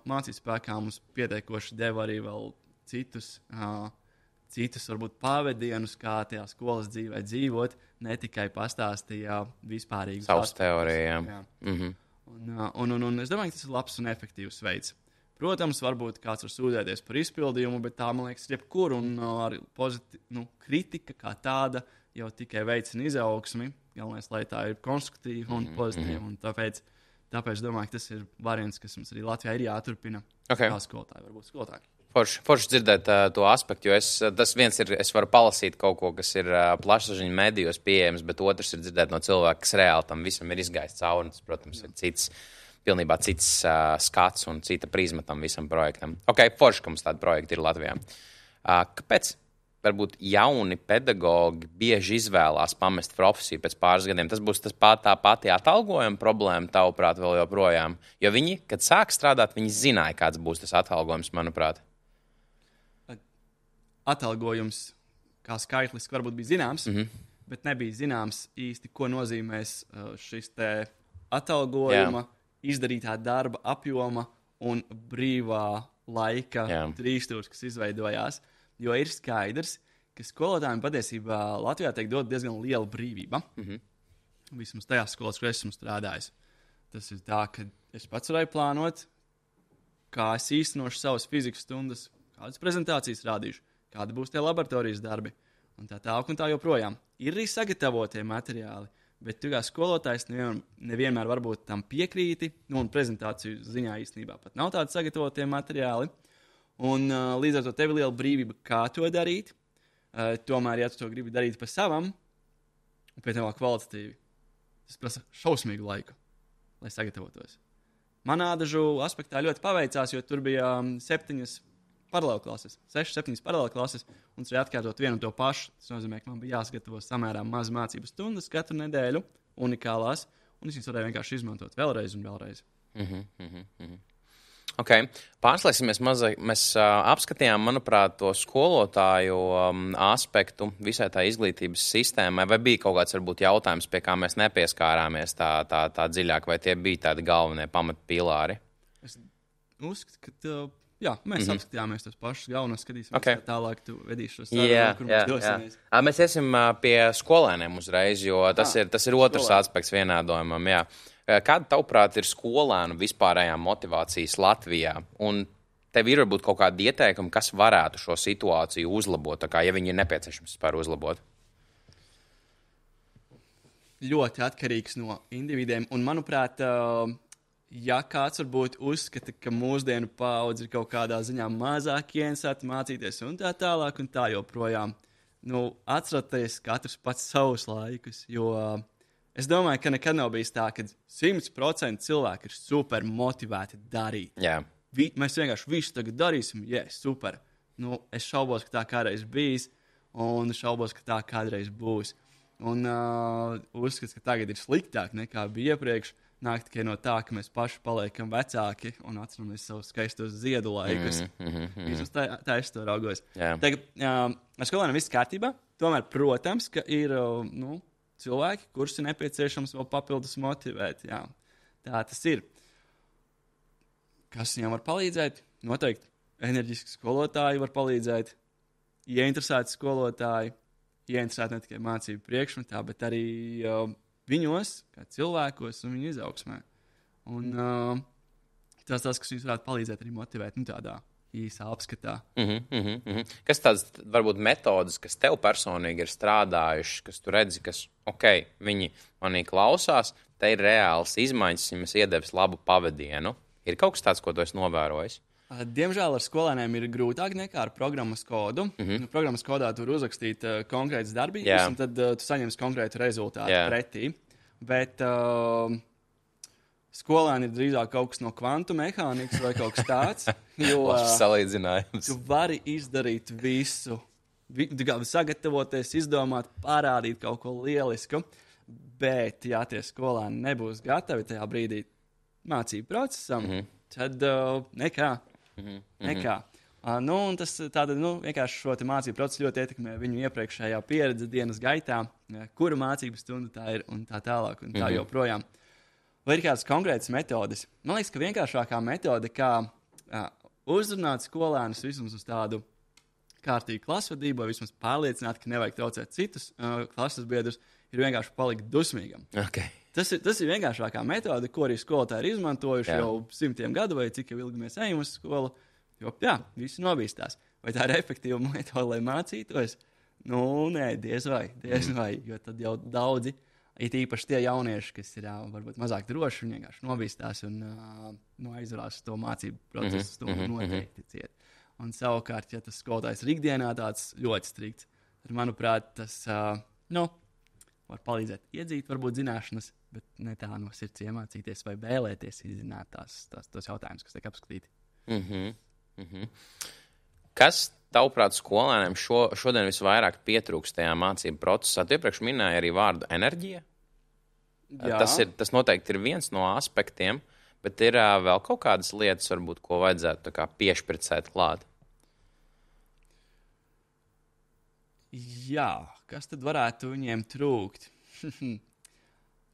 mācību spēkā mums pietiekoši deva arī vēl citus varbūt pavadienus, kā tajā skolas dzīvē dzīvot, ne tikai pastāstīja vispārīgi savas teorijas. Un es domāju, ka tas ir labs un efektīvs veids. Protams, varbūt kāds var sūdzēties par izpildījumu, bet tā, man liekas, jebkur, un arī kritika kā tāda jau tikai veicina izaugsmi. Galvenais, lai tā ir konstruktīva un pozitīva, un tāpēc domāju, ka tas ir variants, kas mums arī Latvijā ir jāturpina. Kā skolotāji, varbūt skolotāji. Forši dzirdēt to aspektu, jo tas viens ir, es varu palasīt kaut ko, kas ir plašsaziņu medijos pieejams, bet otrs ir dzirdēt no cilvēka, kas reāli tam visam ir izgājis cauri. Tas, protams, ir pilnībā cits skats un cita prizma tam visam projektam. Forši, ka mums tāda projekta ir Latvijā. Kāpēc? Varbūt jauni pedagogi bieži izvēlās pamest profesiju pēc pāris gadiem. Tas būs tā pati atalgojuma problēma, tavuprāt, vēl joprojām. Jo viņi, kad sāk strādāt, viņi zināja, kāds būs tas atalgojums, manuprāt. Atalgojums kā skaitliski varbūt bija zināms, bet nebija zināms īsti, ko nozīmēs šis te atalgojuma, izdarītā darba apjoma un brīvā laika trīsstūris, kas izveidojās. Jo ir skaidrs, ka skolotājiem patiesībā Latvijā tiek dot diezgan liela brīvība. Vismaz tajās skolās, kur esmu strādājis. Tas ir tā, ka es pats varēju plānot, kā es īstenošu savas fizikas stundas, kādas prezentācijas rādīšu, kādi būs tie laboratorijas darbi, un tā joprojām. Ir arī sagatavotie materiāli, bet tu kā skolotājs nevienmēr varbūt tam piekrīti, un prezentāciju ziņā īstenībā pat nav tādi sagatavotie materiāli. Un līdz ar to tev ir liela brīvība, kā to darīt. Tomēr, ja tu to gribi darīt pa savam, un pēc tam vēl kvalitatīvi, tas prasa šausmīgu laiku, lai sagatavotos. Manā dažu aspektā ļoti paveicās, jo tur bija 7 paralēlklases, 6-7 paralēlklases, un es arī atkārtot vienu un to pašu. Tas nozīmē, ka man bija jāsagatavo samērā maz mācību stundas katru nedēļu, unikālās, un es viņas varēju vienkārši izmantot vēlreiz un vēlreiz. Pārslēgsimies mazliet. Mēs apskatījām, manuprāt, to skolotāju aspektu visai tā izglītības sistēmai. Vai bija kaut kāds varbūt jautājums, pie kā mēs nepieskārāmies tā dziļāk, vai tie bija tādi galvenie pamatpilāri? Es uzskatu, ka mēs apskatījāmies tos pašus galvenos, skatīsimies, kā tālāk tu vedīsi šo sarunu, kur mēs dosimies. Mēs iesim pie skolēniem uzreiz, jo tas ir otrs aspekts vienādojumam, Kāda, tavuprāt, ir skolēnu vispārējā motivācijas Latvijā? Un tev ir varbūt kaut kādi ieteikumi, kas varētu šo situāciju uzlabot, ja viņi ir nepieciešams spēr uzlabot? Ļoti atkarīgs no individiem. Un, manuprāt, ja kāds varbūt uzskata, ka mūsdienu paudze ir kaut kādā ziņā mazāk ieinteresēta mācīties un tā tālāk un tā joprojām, atceroties katrs pats savus laikus, jo es domāju, ka nekad nav bijis tā, ka 100% cilvēki ir super motivēti darīt. Mēs vienkārši visu tagad darīsim, super. Es šaubos, ka tā kādreiz bijis, un šaubos, ka tā kādreiz būs. Un uzskats, ka tagad ir sliktāk nekā bija iepriekš. Nāk tikai no tā, ka mēs paši paliekam vecāki un atceramies savus skaistos ziedu laikus. Tā es to raugos. Tagad, ar skolēniem viss kārtībā. Tomēr, protams, ka ir cilvēki, kurus ir nepieciešams vēl papildus motivēt. Tā tas ir. Kas viņam var palīdzēt? Noteikti enerģiski skolotāji var palīdzēt. Ieinteresēti skolotāji. Ieinteresēti ne tikai mācību priekšmetā, bet arī viņos, kā cilvēkos un viņu izaugsmē. Un tas, kas jums varētu palīdzēt arī motivēt tādā īsā apskatā. Kas tādas varbūt metodas, kas tev personīgi ir strādājušas, kas tu redzi, kas, viņi manī klausās, te ir reāls izmaiņas, ja mēs iedevis labu pavadienu. Ir kaut kas tāds, ko tu esi novērojis? Diemžēl ar skolēniem ir grūtāk nekā ar programmas kodu. Programmas kodā tur uzrakstīt konkrētas darbības, un tad tu saņemsi konkrētu rezultātu pretī. Bet skolēni ir drīzāk kaut kas no kvantu mehānikas vai kaut kas tāds. Jo salīdzinājums. Tu vari izdarīt visu. Sagatavoties, izdomāt, parādīt kaut ko lielisku. Bet, ja tie skolēni nebūs gatavi tajā brīdī mācību procesam, tad nekā. Nekā. Un tas vienkārši šo mācību procesu ļoti ietekmē viņu iepriekšējā pieredze dienas gaitā, kura mācību stunda tā ir un tā tālāk un tā joprojām. Vai ir kādas konkrētas metodes? Man liekas, ka vienkāršākā metode, kā uzrunāt skolēnus vismaz uz tādu kārtīgu klasvadību, vai vismaz pārliecināt, ka nevajag traucēt citus klases biedrus, ir vienkārši palikt dusmīgam. Okay. Tas ir vienkāršākā metode, ko arī skolotāji ir izmantojuši jau simtiem gadu, vai cik ilgi mēs ejam uz skolu. Jo, visi nobīstās. Vai tā ir efektīva metode, lai mācītos? Nē, diez vai, jo tad jau daudzi, it īpaši tie jaunieši, kas ir varbūt mazāk droši, viņi vienkārši nobīstās un aizvarās to mācību procesu, to noteikti ciet. Un savukārt, ja tas skolotājs ir ikdienā tāds ļoti strikts, tad, manuprāt, tas, var palīdzēt iedzīt, varbūt zināšanas, bet ne tā no sirds iemācīties vai vēlēties izzināt tos jautājumus, kas tiek apskatīti. Kas, tavuprāt, skolēniem šodien visvairāk pietrūkst tajā mācību procesā? Tu iepriekš minēji arī vārdu enerģija. Tas noteikti ir viens no aspektiem, bet ir vēl kaut kādas lietas, varbūt, ko vajadzētu piešpricēt klāt. Jā, kas tad varētu viņiem trūkt?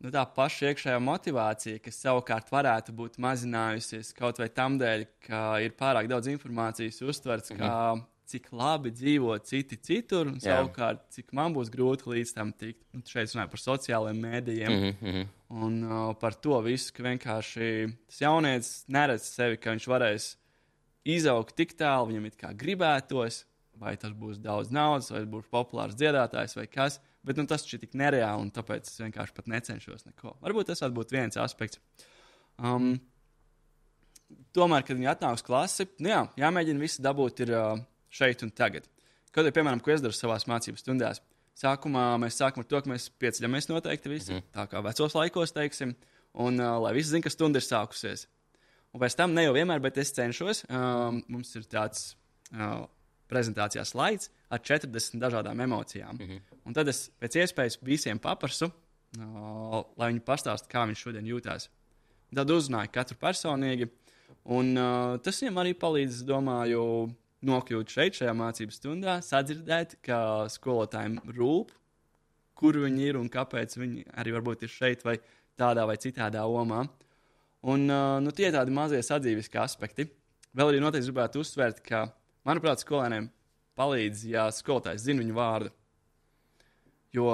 Tā paša iekšējā motivācija, kas savukārt varētu būt mazinājusies kaut vai tam dēļ, ka ir pārāk daudz informācijas uztverts, kā cik labi dzīvo citi citur, un savukārt, cik man būs grūti līdz tam tikt. Šeit runāju par sociālajiem mēdījiem un par to visu, ka vienkārši tas jaunietis neredz sevi, ka viņš varēs izaugt tik tālu, viņam it kā gribētos, vai tas būs daudz naudas, vai būs populārs dziedātājs, vai kas. Bet tas ir tik nereāli, un tāpēc es vienkārši pat necenšos neko. Varbūt tas varētu būt viens aspekts. Tomēr, kad viņi atnāk uz klasi, jāmēģina visi dabūt ir šeit un tagad. Kaut arī, piemēram, ko es daru savās mācību stundās. Sākumā mēs sākam ar to, ka mēs pieceļamies noteikti visi, tā kā vecos laikos, teiksim, un lai visi zina, ka stunda ir sākusies. Un pēc tam ne jau vienmēr, bet es cenšos. Mums ir tāds prezentācijā slaids ar 40 dažādām emocijām. Un tad es pēc iespējas visiem paprasu, lai viņi pastāsta, kā viņš šodien jūtās. Un tad uzrunāju katru personīgi, un tas viņam arī palīdz, domāju, nokļūt šajā mācību stundā, sadzirdēt, ka skolotājiem rūp, kur viņi ir un kāpēc viņi arī varbūt ir šeit vai tādā vai citādā omā. Un tie ir tādi mazie sadzīviski aspekti. Vēl arī noteikti gribētu uzsvērt, ka manuprāt, skolēniem palīdz, ja skolotājs zina viņu vārdu. Jo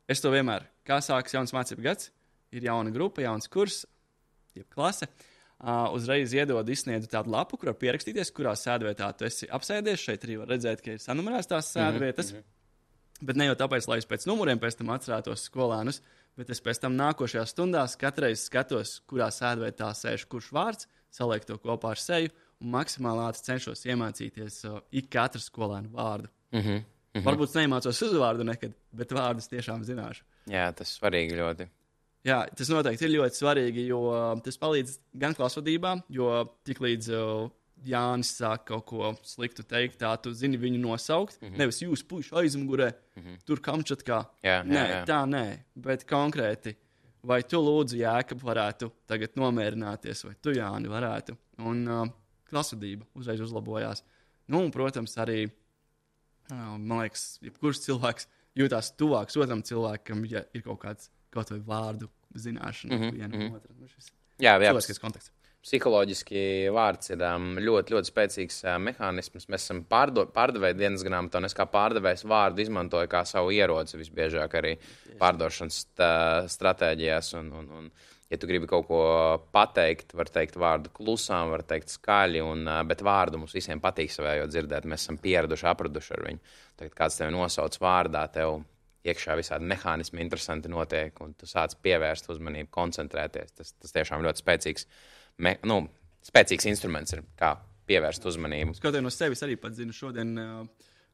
es to vienmēr, kā sākas jauns mācību gads, ir jauna grupa, jauns kurs, jeb klase, uzreiz izsniedzu tādu lapu, kur var pierakstīties, kurā sēdvietā tu esi apsēdies. Šeit arī var redzēt, ka ir sanumerēts tās sēdvietas. Bet ne jau tāpēc, lai es pēc numuriem pēc tam atcerētos skolēnus, bet es pēc tam nākošajās stundās katreiz skatos, kurā sēdvietā sēž kurš vārds, salieku to kopā ar seju, un maksimāli ātri cenšos iemācīties ik katru skolēnu vārdu. Varbūt es neiemācos uzvārdu nekad, bet vārdus tiešām zināšu. Jā, tas svarīgi ļoti. Jā, tas noteikti ir ļoti svarīgi, jo tas palīdz gan klasvadībā, jo tiklīdz Jānis sāk kaut ko sliktu teikt, tā tu zini viņu nosaukt. Nevis jūs puiši aizmugurē, tur Kamčatkā. Nē, bet konkrēti. Vai tu lūdzu Jēkab varētu tagad nomierināties, vai tu Jāni varētu. Un klasvadība uzreiz uzlabojās. Un, protams, arī, man liekas, jebkurš cilvēks jūtās tuvāks otram cilvēkam, ja ir kaut vai vārdu zināšana vienam otram. Jā, cilvēcisks konteksts. Psiholoģiski vārds ir ļoti, ļoti spēcīgs mehānisms. Mēs esam pārdevēji dienas grāmatā, un es kā pārdevējs vārdu izmantoju kā savu ieroci visbiežāk arī pārdošanas stratēģijās. Un, ja tu gribi kaut ko pateikt, var teikt vārdu klusām, var teikt skaļi, bet vārdu mums visiem patīk savējo dzirdēt. Mēs esam pieraduši, apraduši ar viņu. Tagad kāds tevi nosauc vārdā, tev iekšā visādi mehānismi interesanti notiek, un tu sāc pievērst uzmanību, koncentrēties. Tas tiešām ļoti spēcīgs spēcīgs instruments ir, kā pievērst uzmanību. Kaut no sevis arī pat zinu, šodien,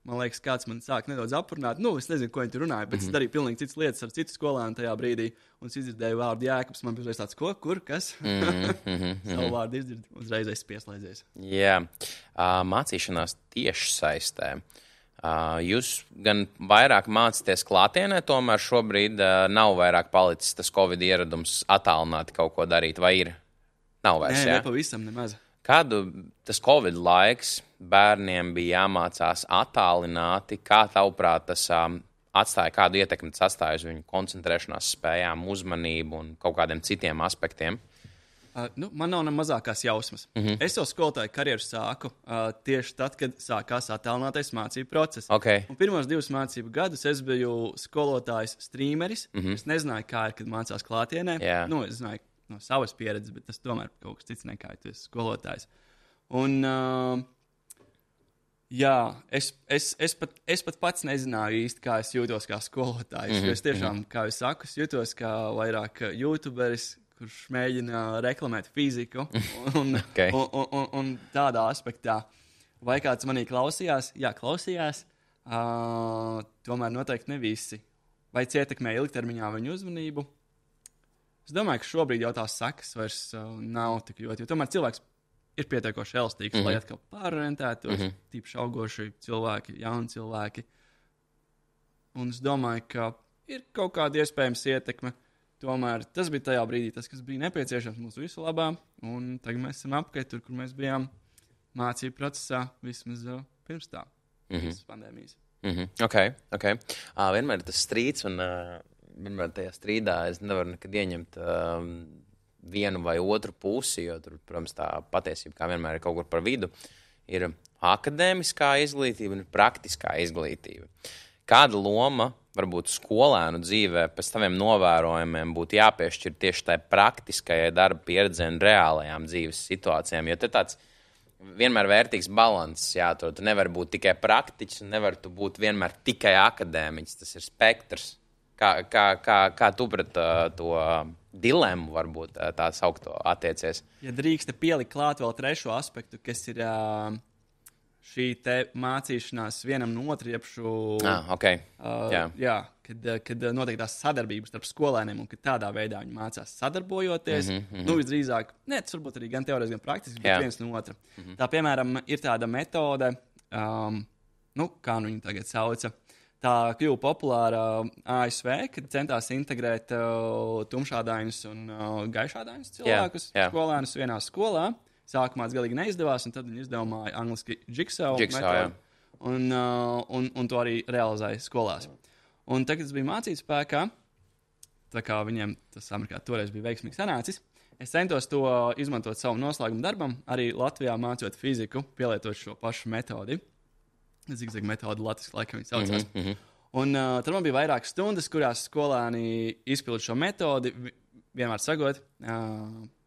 man liekas, kāds man sāk nedaudz apurnāt. Es nezinu, ko viņi tur runāja, bet es darīju pilnīgi citas lietas ar citu skolēnu tajā brīdī, un es izdzirdēju vārdu Jēkabs. Man bija tāds, ko, kur, kas? Savu vārdu izdzirdēju, uzreiz es pieslēdzies. Jā, mācīšanās tieši saistē. Jūs gan vairāk mācāties klātienē, tomēr šobrīd nav vairāk palicis tas Covid ieradums attālināti kaut ko darīt, vai ir? Nav vairs, Nē, nepavisam nemaz. Kādu tas Covid laiks bērniem bija jāmācās attālināti? Kā tavuprāt tas atstāja, kādu ietekmi tas atstāja uz viņu koncentrēšanās spējām, uzmanību un kaut kādiem citiem aspektiem? Man nav ne mazākās jausmas. Es savu skolotāju karjeru sāku tieši tad, kad sākās attālinātais mācību process. Okay. Un pirmos 2 mācību gadus es biju skolotājs streameris. Es nezināju, kā ir, kad mācās klātienē. Yeah. Es zināju no savas pieredzes, bet tas tomēr kaut kas cits nekā, ja tu esi skolotājs. Un, jā, es pat pats nezināju īsti, kā es jūtos kā skolotājs. Jo es tiešām, kā es saku, es jūtos kā vairāk youtuberis, kurš mēģina reklamēt fiziku un tādā aspektā. Vai kāds manī klausījās? Jā, klausījās. Tomēr noteikti ne visi. Vai ietekmēja ilgtermiņā viņu uzmanību? Es domāju, ka šobrīd jau tās sekas vairs nav tik ļoti. Jo tomēr cilvēks ir pietiekoši elastīgs, lai atkal pārorientētos, tīpaši augoši cilvēki, jauni cilvēki. Un es domāju, ka ir kaut kāda iespējams ietekme. Tomēr tas bija tajā brīdī, tas, kas bija nepieciešams mūsu visu labā. Un tagad mēs esam apkārt tur, kur mēs bijām mācību procesā, vismaz pirms tā, pirms pandēmijas. Okay. Vienmēr ir tas strīds, un vienmēr tajā strīdā es nevaru nekad ieņemt vienu vai otru pusi, jo tur, protams, tā patiesība, kā vienmēr ir kaut kur par vidu, ir akadēmiskā izglītība un praktiskā izglītība. Kāda loma varbūt skolēnu dzīvē pēc taviem novērojumiem būtu jāpiešķir tieši tai praktiskajai darba pieredzei un reālajām dzīves situācijām? Jo te tāds vienmēr vērtīgs balans, jāatrod. Tu nevari būt tikai praktiķis un nevari tu būt vienmēr tikai akadēmiķis. Tas ir spektrs. Kā tu pret to dilemmu varbūt tā saukto attiecies? Ja drīkst pielikt klāt vēl trešo aspektu, kas ir šī te mācīšanās vienam no otru iepšu. Okay. Kad notiek tās sadarbības starp skolēniem un kad tādā veidā viņi mācās sadarbojoties. Visdrīzāk, tas varbūt arī gan teorētiski, gan praktiski, bet viens no otra. Tā, piemēram, ir tāda metode, kā nu viņu tagad sauca, tā kļuva populāra ASV, kad centās integrēt tumšādainus un gaišādainus cilvēkus, skolēnus vienā skolā. Sākumā tas galīgi neizdevās, un tad viņi izdomāja angliski jigsaw metodi, un to arī realizēja skolās. Un tagad tas bija mācību spēkā, tā kā viņiem tas Amerikā toreiz bija veiksmīgi sanācis. Es centos to izmantot savu noslēgumu darbam, arī Latvijā mācot fiziku, pielietot šo pašu metodi. Zigzag metodi latviski laikam viņi saucās. Un tad man bija vairākas stundas, kurās skolēni izpilda šo metodi, vienmēr sagot.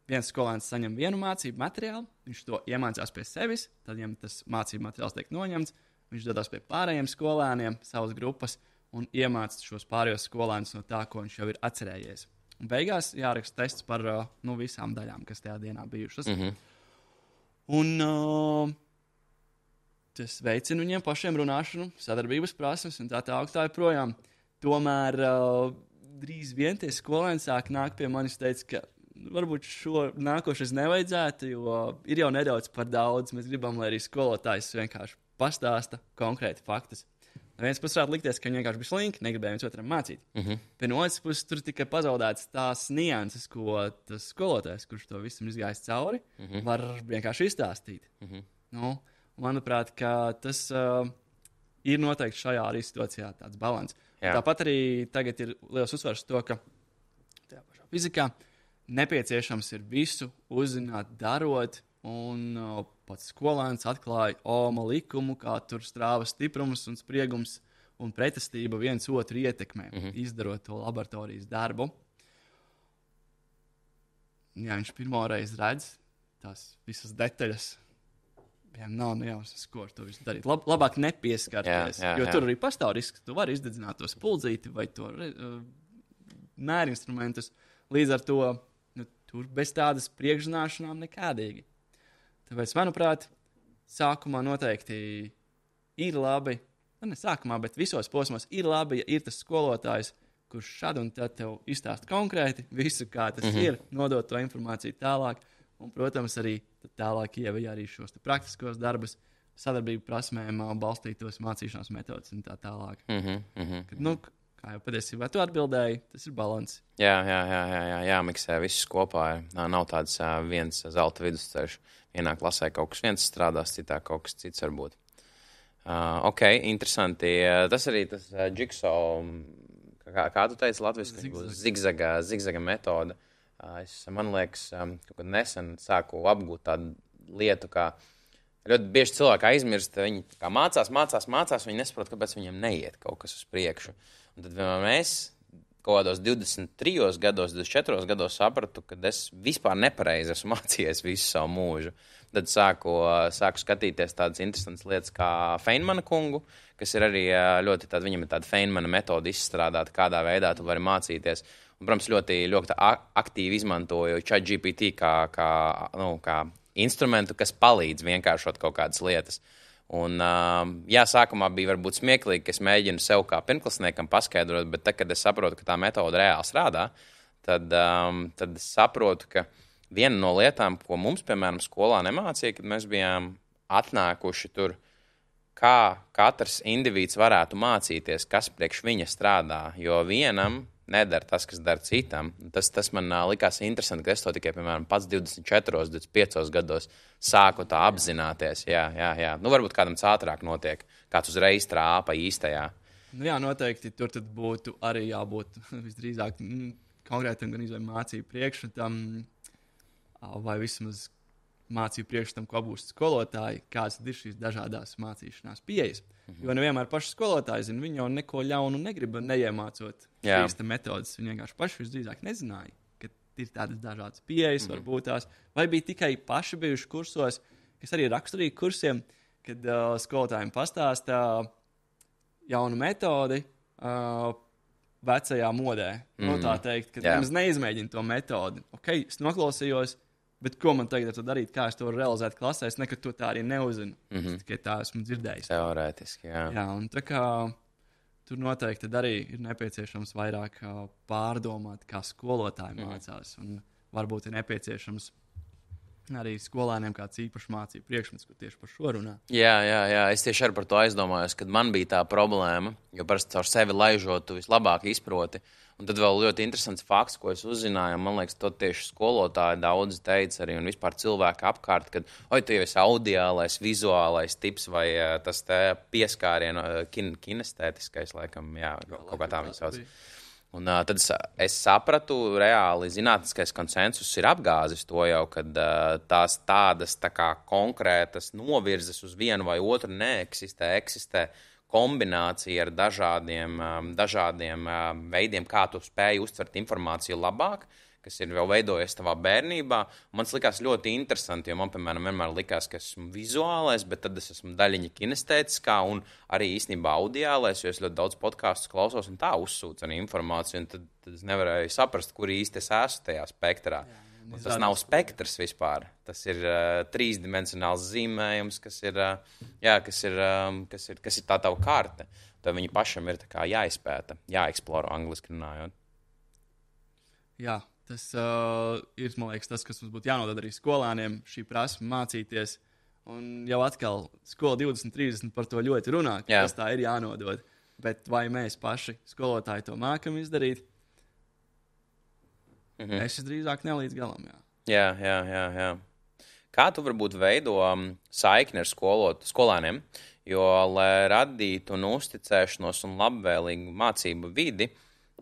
Viens skolēns saņem vienu mācību materiālu, viņš to iemācās pie sevis, tad viņam tas mācību materiāls tiek noņemts, viņš dodas pie pārējiem skolēniem, savas grupas, un iemāca šos pārējos skolēnus no tā, ko viņš jau ir atcerējies. Un beigās jāraksta tests par visām daļām, kas tajā dienā bijušas. Un tas veicina viņiem pašiem runāšanu, sadarbības prasmes un tā joprojām. Tomēr drīz vien tie skolēni sāk nākt pie manis un teica, ka varbūt šo nākošais nevajadzētu, jo ir jau nedaudz par daudz. Mēs gribam, lai arī skolotājs vienkārši pastāsta konkrēti faktus. No vienas puses varētu likties, ka viņi vienkārši bija slinki, negribēja viens otram mācīt. Pēc otras puses tur tikai pazaudētas tās nianses, ko tas skolotājs, kurš to visam izgājis cauri, var vienkārši izstāstīt. Manuprāt, ka tas ir noteikti šajā arī situācijā tāds balans. Tāpat arī tagad ir liels uzsvars to, ka tajā pašā fizikā nepieciešams ir visu uzzināt, darot, un pats skolēns atklāja Ohma likumu, kā tur strāvas stiprums un spriegums un pretestība viens otru ietekmē, izdarot to laboratorijas darbu. Ja viņš pirmoreiz redz tās visas detaļas, viņam nav nejausmas, ko ar to visu darīt. Labāk nepieskarties, jo tur arī pastāv risks, tu vari izdedzināt to spuldzīti vai to mērinstrumentus. Līdz ar to tur bez tādas priekšzināšanām nekādīgi. Tāpēc, manuprāt, sākumā noteikti ir labi, ne sākumā, bet visos posmos ir labi, ja ir tas skolotājs, kurš šad un tad tev izstāsta konkrēti visu, kā tas ir, nodot to informāciju tālāk, un, protams, arī tālāk ievajā arī šos praktiskos darbus, sadarbību prasmēm, balstītos mācīšanās metodas un tā tālāk. Kad, kā jau patiesībā tu atbildēji, tas ir balans. Jā, miksē visus kopā. Nav tāds viens zelta vidusceļš. Vienā klasē kaut kas viens strādās, citā kaut kas cits varbūt. Ok, interesanti. Tas arī tas jigsaw, kā tu teici latviski, zigzaga metode. Man liekas, kaut kad nesen sāku apgūt tādu lietu, kā ļoti bieži cilvēki aizmirst, viņi mācās, viņi nesaprot, kāpēc viņiem neiet kaut kas uz priekšu. Un tad mēs kaut kādos 23 gados, 24 gados sapratu, ka es vispār nepareizi esmu mācījies visu savu mūžu. Tad sāku skatīties tādas interesantas lietas kā Feynmana kungu, kas ir arī ļoti tāda, viņam ir tāda Feynmana metode izstrādāta, kādā veidā tu vari mācīties. Un, protams, ļoti aktīvi izmantoju ChatGPT kā instrumentu, kas palīdz vienkāršot kaut kādas lietas. Un, sākumā bija varbūt smieklīgi, ka es mēģinu sev kā pirmklasniekam paskaidrot, bet tad, kad es saprotu, ka tā metode reāli strādā, tad es saprotu, ka viena no lietām, ko mums, piemēram, skolā nemācīja, kad mēs bijām atnākuši tur, kā katrs indivīds varētu mācīties, kas priekš viņa strādā, jo vienam nedara tas, kas dara citam. Tas man likās interesanti, ka es to tikai, piemēram, pats 24, 25 gados sāku tā apzināties. Jā. Varbūt kādam ātrāk notiek, kāds uzreiz trāpa īstajā. Noteikti tur tad būtu arī jābūt visdrīzāk konkrētam gan izvēl mācību priekšmetam, vai vismaz mācību priekšmetam, ko apgūst skolotāji, kādas ir šīs dažādās mācīšanās pieejas. Jo nevienmēr paši skolotāji zina, viņi jau neko ļaunu negrib neiemācot šīs metodas. Viņi vienkārši paši visdrīzāk nezināja, ka ir tādas dažādas pieejas, varbūt tās, vai bija tikai paši bijuši kursos, kas arī ir raksturīgi kursiem, kad skolotājiem pastāstā jaunu metodi vecajā modē. Tā teikt, ka nemaz neizmēģina to metodi. Ok, es noklausījos, bet ko man tagad ar to darīt, kā es to varu realizēt klasē, es nekad to tā arī neuzinu. Es tikai tā esmu dzirdējis. Teorētiski, jā. Un tā kā tur noteikti arī ir nepieciešams vairāk pārdomāt, kā skolotāji mācās. Un varbūt ir nepieciešams arī skolēniem kāds īpašs mācību priekšmets, kur tieši par šo runā. Jā. Es tieši arī par to aizdomājos, kad man bija tā problēma, jo parasti caur sevi laižot, tu vislabāk izproti. Un tad vēl ļoti interesants fakts, ko es uzzināju. Man liekas, to tieši skolotāji daudzi teica arī un vispār cilvēki apkārt, kad tu jau esi audiālais, vizuālais tips vai tas te pieskārienu kinestētiskais, laikam, kaut kā tā viņi sauc. Un tad es sapratu, reāli zinātniskais konsensus ir apgāzis to jau, kad tās tādas tā kā konkrētas novirzes uz vienu vai otru eksistē kombinācija ar dažādiem veidiem, kā tu spēj uztvert informāciju labāk, kas ir jau veidojies tavā bērnībā. Man likās ļoti interesanti, jo man, piemēram, vienmēr likās, ka esmu vizuālais, bet tad es esmu daļiņa kinestētiskā un arī īstenībā audiālais, jo es ļoti daudz podkastus klausos un tā uzsūcu arī informāciju, un tad es nevarēju saprast, kur īsti es esmu tajā spektrā. Tas nav spektrs vispār. Tas ir trīsdimensionāls zīmējums, kas ir tā tava karte. Tad viņi pašam ir tā kā jāizpēta, jāeksploro angliski runājot. Jā, tas ir, man liekas, tas, kas mums būtu jānodod arī skolāniem, šī prasme mācīties. Un jau atkal skola 2030 par to ļoti runā, ka tas tā ir jānodod. Bet vai mēs paši skolotāji to mākam izdarīt? Es drīzāk ne līdz galam, Jā. Kā tu varbūt veido saikni ar skolēniem, jo, lai radītu uzticēšanos un labvēlīgu mācību vidi,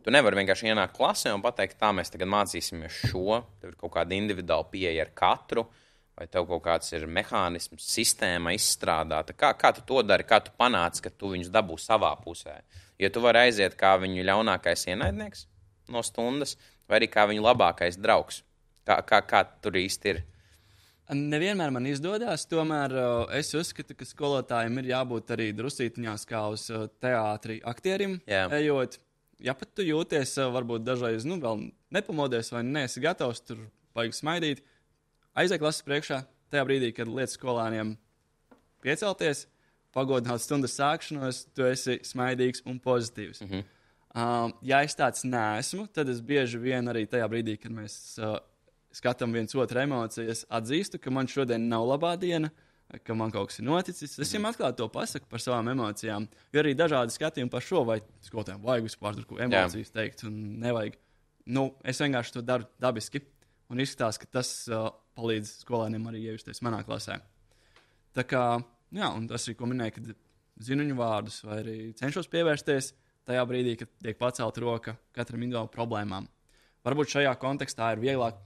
tu nevari vienkārši ienākt klasē un pateikt, tā mēs tagad mācīsimies šo, tev ir kaut kāda individuāla pieeja ar katru, vai tev kaut kāds ir mehānisms, sistēma izstrādāta. Kā tu to dari, kā tu panāc, ka tu viņus dabū savā pusē? Jo tu vari aiziet kā viņu ļaunākais ienaidnieks no stundas, vai arī kā viņu labākais draugs. Kā tur īsti ir? Nevienmēr man izdodas, tomēr es uzskatu, ka skolotājiem ir jābūt arī drusītiņās kā uz teātri aktierim, ejot. Ja pat tu jūties varbūt dažreiz, vēl nepamodies vai neesi gatavs tur baigi smaidīt, aizej klases priekšā, tajā brīdī, kad lietas skolāniem piecelties, pagodināt stundas sākšanos, tu esi smaidīgs un pozitīvs. Ja es tāds neesmu, tad es bieži vien arī tajā brīdī, kad mēs skatām viens otru emocijas, atzīstu, ka man šodien nav labā diena, ka man kaut kas ir noticis. Es viņam atklāti to pasaku par savām emocijām, jo arī dažādi skatījumi par šo, vai skolotājiem vajag vispār tur ko emocijas teikt un nevajag. Es vienkārši to daru dabiski un izskatās, ka tas palīdz skolēniem arī iejusties manā klasē. Tā kā, un tas arī, ko minēju, kad zinu viņu vārdus vai arī cenšos pievērsties tajā brīdī, kad tiek pacelt roka katram individuāli problēmām. Varbūt šajā kontekstā ir vieglāk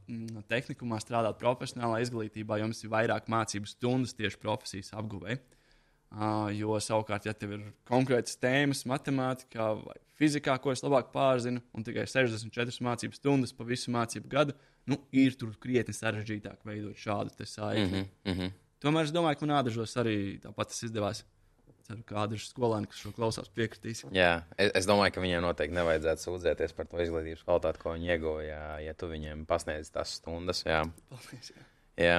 tehnikumā strādāt profesionālā izglītībā, jo mums ir vairāk mācību stundas tieši profesijas apguvei. Jo savukārt, ja tev ir konkrētas tēmas matemātikā vai fizikā, ko es labāk pārzinu, un tikai 64 mācību stundas pa visu mācību gadu, ir tur krietni sarežģītāk veidot šādu saikni. Tomēr es domāju, ka man ādažos arī tāpat tas izdevās. Ceru, ka ādažu skolēni, kas šo klausās, piekritīs. Jā, es domāju, ka viņiem noteikti nevajadzētu sūdzēties par to izglītības kvalitāti, ko viņi ieguva, ja tu viņiem pasniedz tās stundas. Jā. Paldies, jā.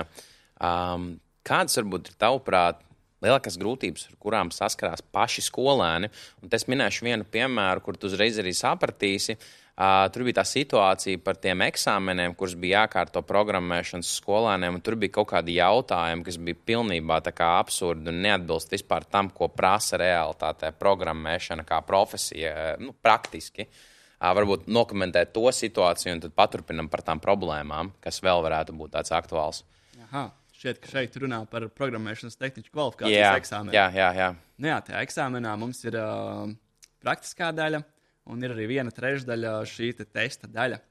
Kādas varbūt ir tavuprāt lielākās grūtības, ar kurām saskarās paši skolēni? Un es minēšu vienu piemēru, kur tu uzreiz arī sapratīsi. Tur bija tā situācija par tiem eksāmeniem, kurus bija jākārto programmēšanas skolēniem, un tur bija kaut kādi jautājumi, kas bija pilnībā tā kā absurdi un neatbilst vispār tam, ko prasa realitātē programmēšana kā profesija, praktiski. Varbūt nokomentēt to situāciju un tad paturpinam par tām problēmām, kas vēl varētu būt tāds aktuāls. Aha, šķiet, ka šeit runā par programmēšanas tehniķu kvalifikācijas eksāmenu. Jā. Tajā eksāmenā mums ir praktiskā daļa. Un ir arī 1/3 šī testa daļa.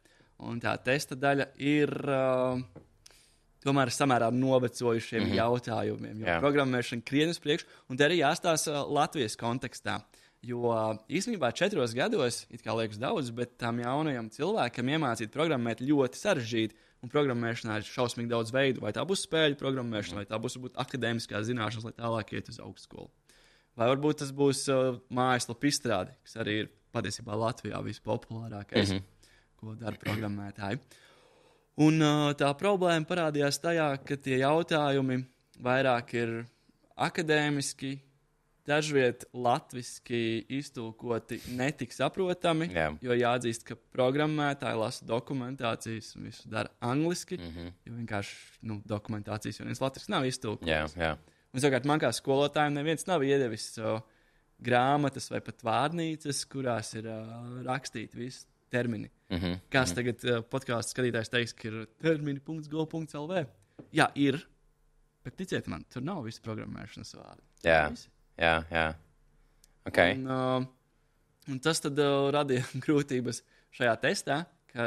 Un tā testa daļa ir tomēr samērā novecojušiem jautājumiem. Jo programmēšana krietni uz priekšu, un te arī jāstāsta Latvijas kontekstā. Jo īstenībā 4 gados, it kā liekas daudz, bet tam jaunajam cilvēkam iemācīt programmēt ļoti sarežģīti. Un programmēšanā ir šausmīgi daudz veidu. Vai tā būs spēļu programmēšana, vai tā būs akadēmiskā zināšanas, lai tālāk iet uz augstskolu. Vai varbūt tas būs mājaslapu izstrāde, kas arī ir patiesībā Latvijā vispopulārākais, ko dara programmētāji. Un tā problēma parādījās tajā, ka tie jautājumi vairāk ir akadēmiski, dažviet latviski iztulkoti netik saprotami, jo jāatzīst, ka programmētāji lasa dokumentācijas un visu dara angliski, jo vienkārši dokumentācijas un viens latviski nav iztulkots. Un savukārt man kā skolotājiem neviens nav iedevis grāmatas vai pat vārnīcas, kurās ir rakstīti visi termini. Kāds tagad podkāstu skatītājs teiks, ka ir termini.go.lv. Jā, ir, bet ticiet man, tur nav visi programmēšanas vārdi. Jā. Okay. Un tas tad radīja grūtības šajā testā, ka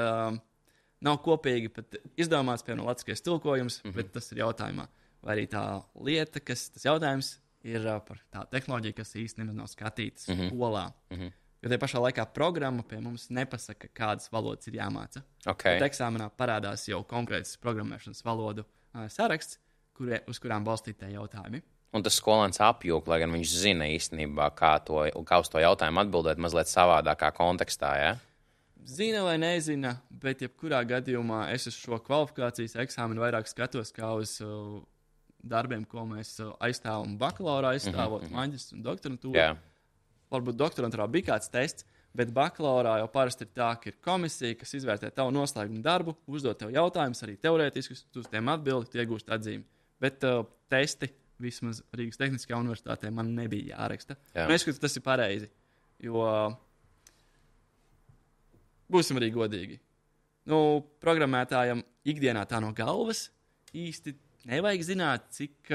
nav kopīgi pat izdomāts, piemēram, latviskais tulkojums, bet tas ir jautājumā. Vai arī tā lieta, tas jautājums ir par tā tehnoloģiju, kas īstenībā nav skatītas skolā. Jo tajā pašā laikā programma pie mums nepasaka, kādas valodas ir jāmāca. Bet eksāmenā parādās jau konkrēts programmēšanas valodu saraksts, uz kurām balstītie jautājumi. Un tas skolēns apjūk, lai gan viņš zina īstenībā, kā uz to jautājumu atbildēt mazliet savādākā kontekstā, ja? Zina vai nezina, bet jebkurā gadījumā es uz šo kvalifikācijas eksāmenu vairāk skatos kā uz darbiem, ko mēs aizstāvam bakalaurā, aizstāvot maģistru un doktorantūru. Varbūt doktorantūrā bija kāds tests, bet bakalaurā jau parasti ir tā, ka ir komisija, kas izvērtē tavu noslēgumu darbu, uzdod tev jautājumus, arī teorētiskus, tu uz tiem atbildi, tu iegūst atzīmi. Bet testi vismaz Rīgas Tehniskajā universitātē man nebija jāraksta. Un es skatu, tas ir pareizi, jo būsim arī godīgi. Programmētājam ikdienā tā no galvas īsti nevajag zināt, cik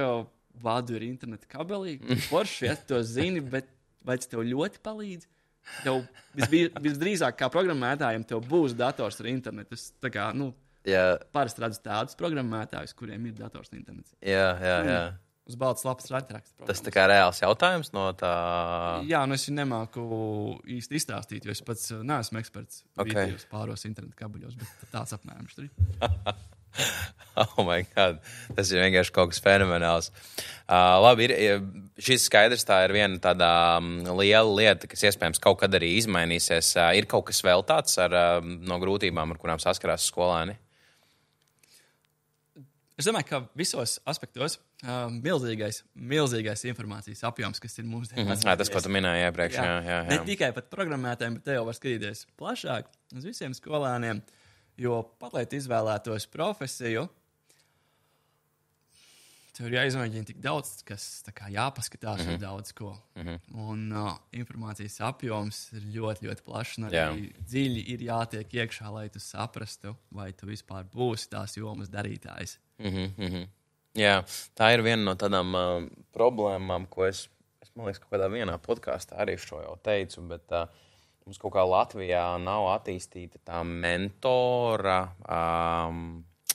vadu ir interneta kabelī. Forši, ja tu to zini, bet vai tas tev ļoti palīdz? Tev visdrīzāk kā programmētājiem tev būs dators ar internetu. Es tā kā, parasti redzu tādus programmētājus, kuriem ir dators ar internetu. Jā. Uz baltas lapas raksta. Tas tā kā reāls jautājums no tā? Jā, es viņu nemāku īsti izstāstīt, jo es pats neesmu eksperts vidējos pāros interneta kabeļos, bet tāds apmēram tur ir. Oh my God, tas ir vienkārši kaut kas fenomenāls. Labi, šis skaidrs, tā ir viena tāda liela lieta, kas iespējams kaut kad arī izmainīsies. Ir kaut kas vēl tāds no grūtībām, ar kurām saskarās skolēni? Es domāju, ka visos aspektos milzīgais informācijas apjoms, kas ir mūsdienās. Tas, ko tu minēji iepriekš. Jā. Ne tikai pat programmētājiem, bet te jau var skatīties plašāk uz visiem skolēniem, jo pat, lai tu izvēlētos profesiju, tev ir jāizmēģina tik daudz, kas tā kā jāpaskatās uz daudz ko. Un informācijas apjoms ir ļoti, ļoti plašs. Un arī dziļi ir jātiek iekšā, lai tu saprastu, vai tu vispār būsi tās jomas darītājs. Jā, tā ir viena no tādām problēmām, ko es man liekas, kaut kādā vienā podkāstā arī šo jau teicu, bet mums kaut kā Latvijā nav attīstīta tā mentora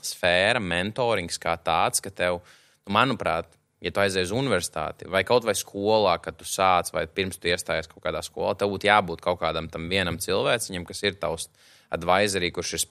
sfēra, mentorings kā tāds, ka tev, manuprāt, ja tu aizies uz universitāti vai kaut vai skolā, kad tu sāc vai pirms tu iestājies kaut kādā skolā, tev būtu jābūt kaut kādam tam vienam cilvēciņam, kas ir tavs advisory, kurš ir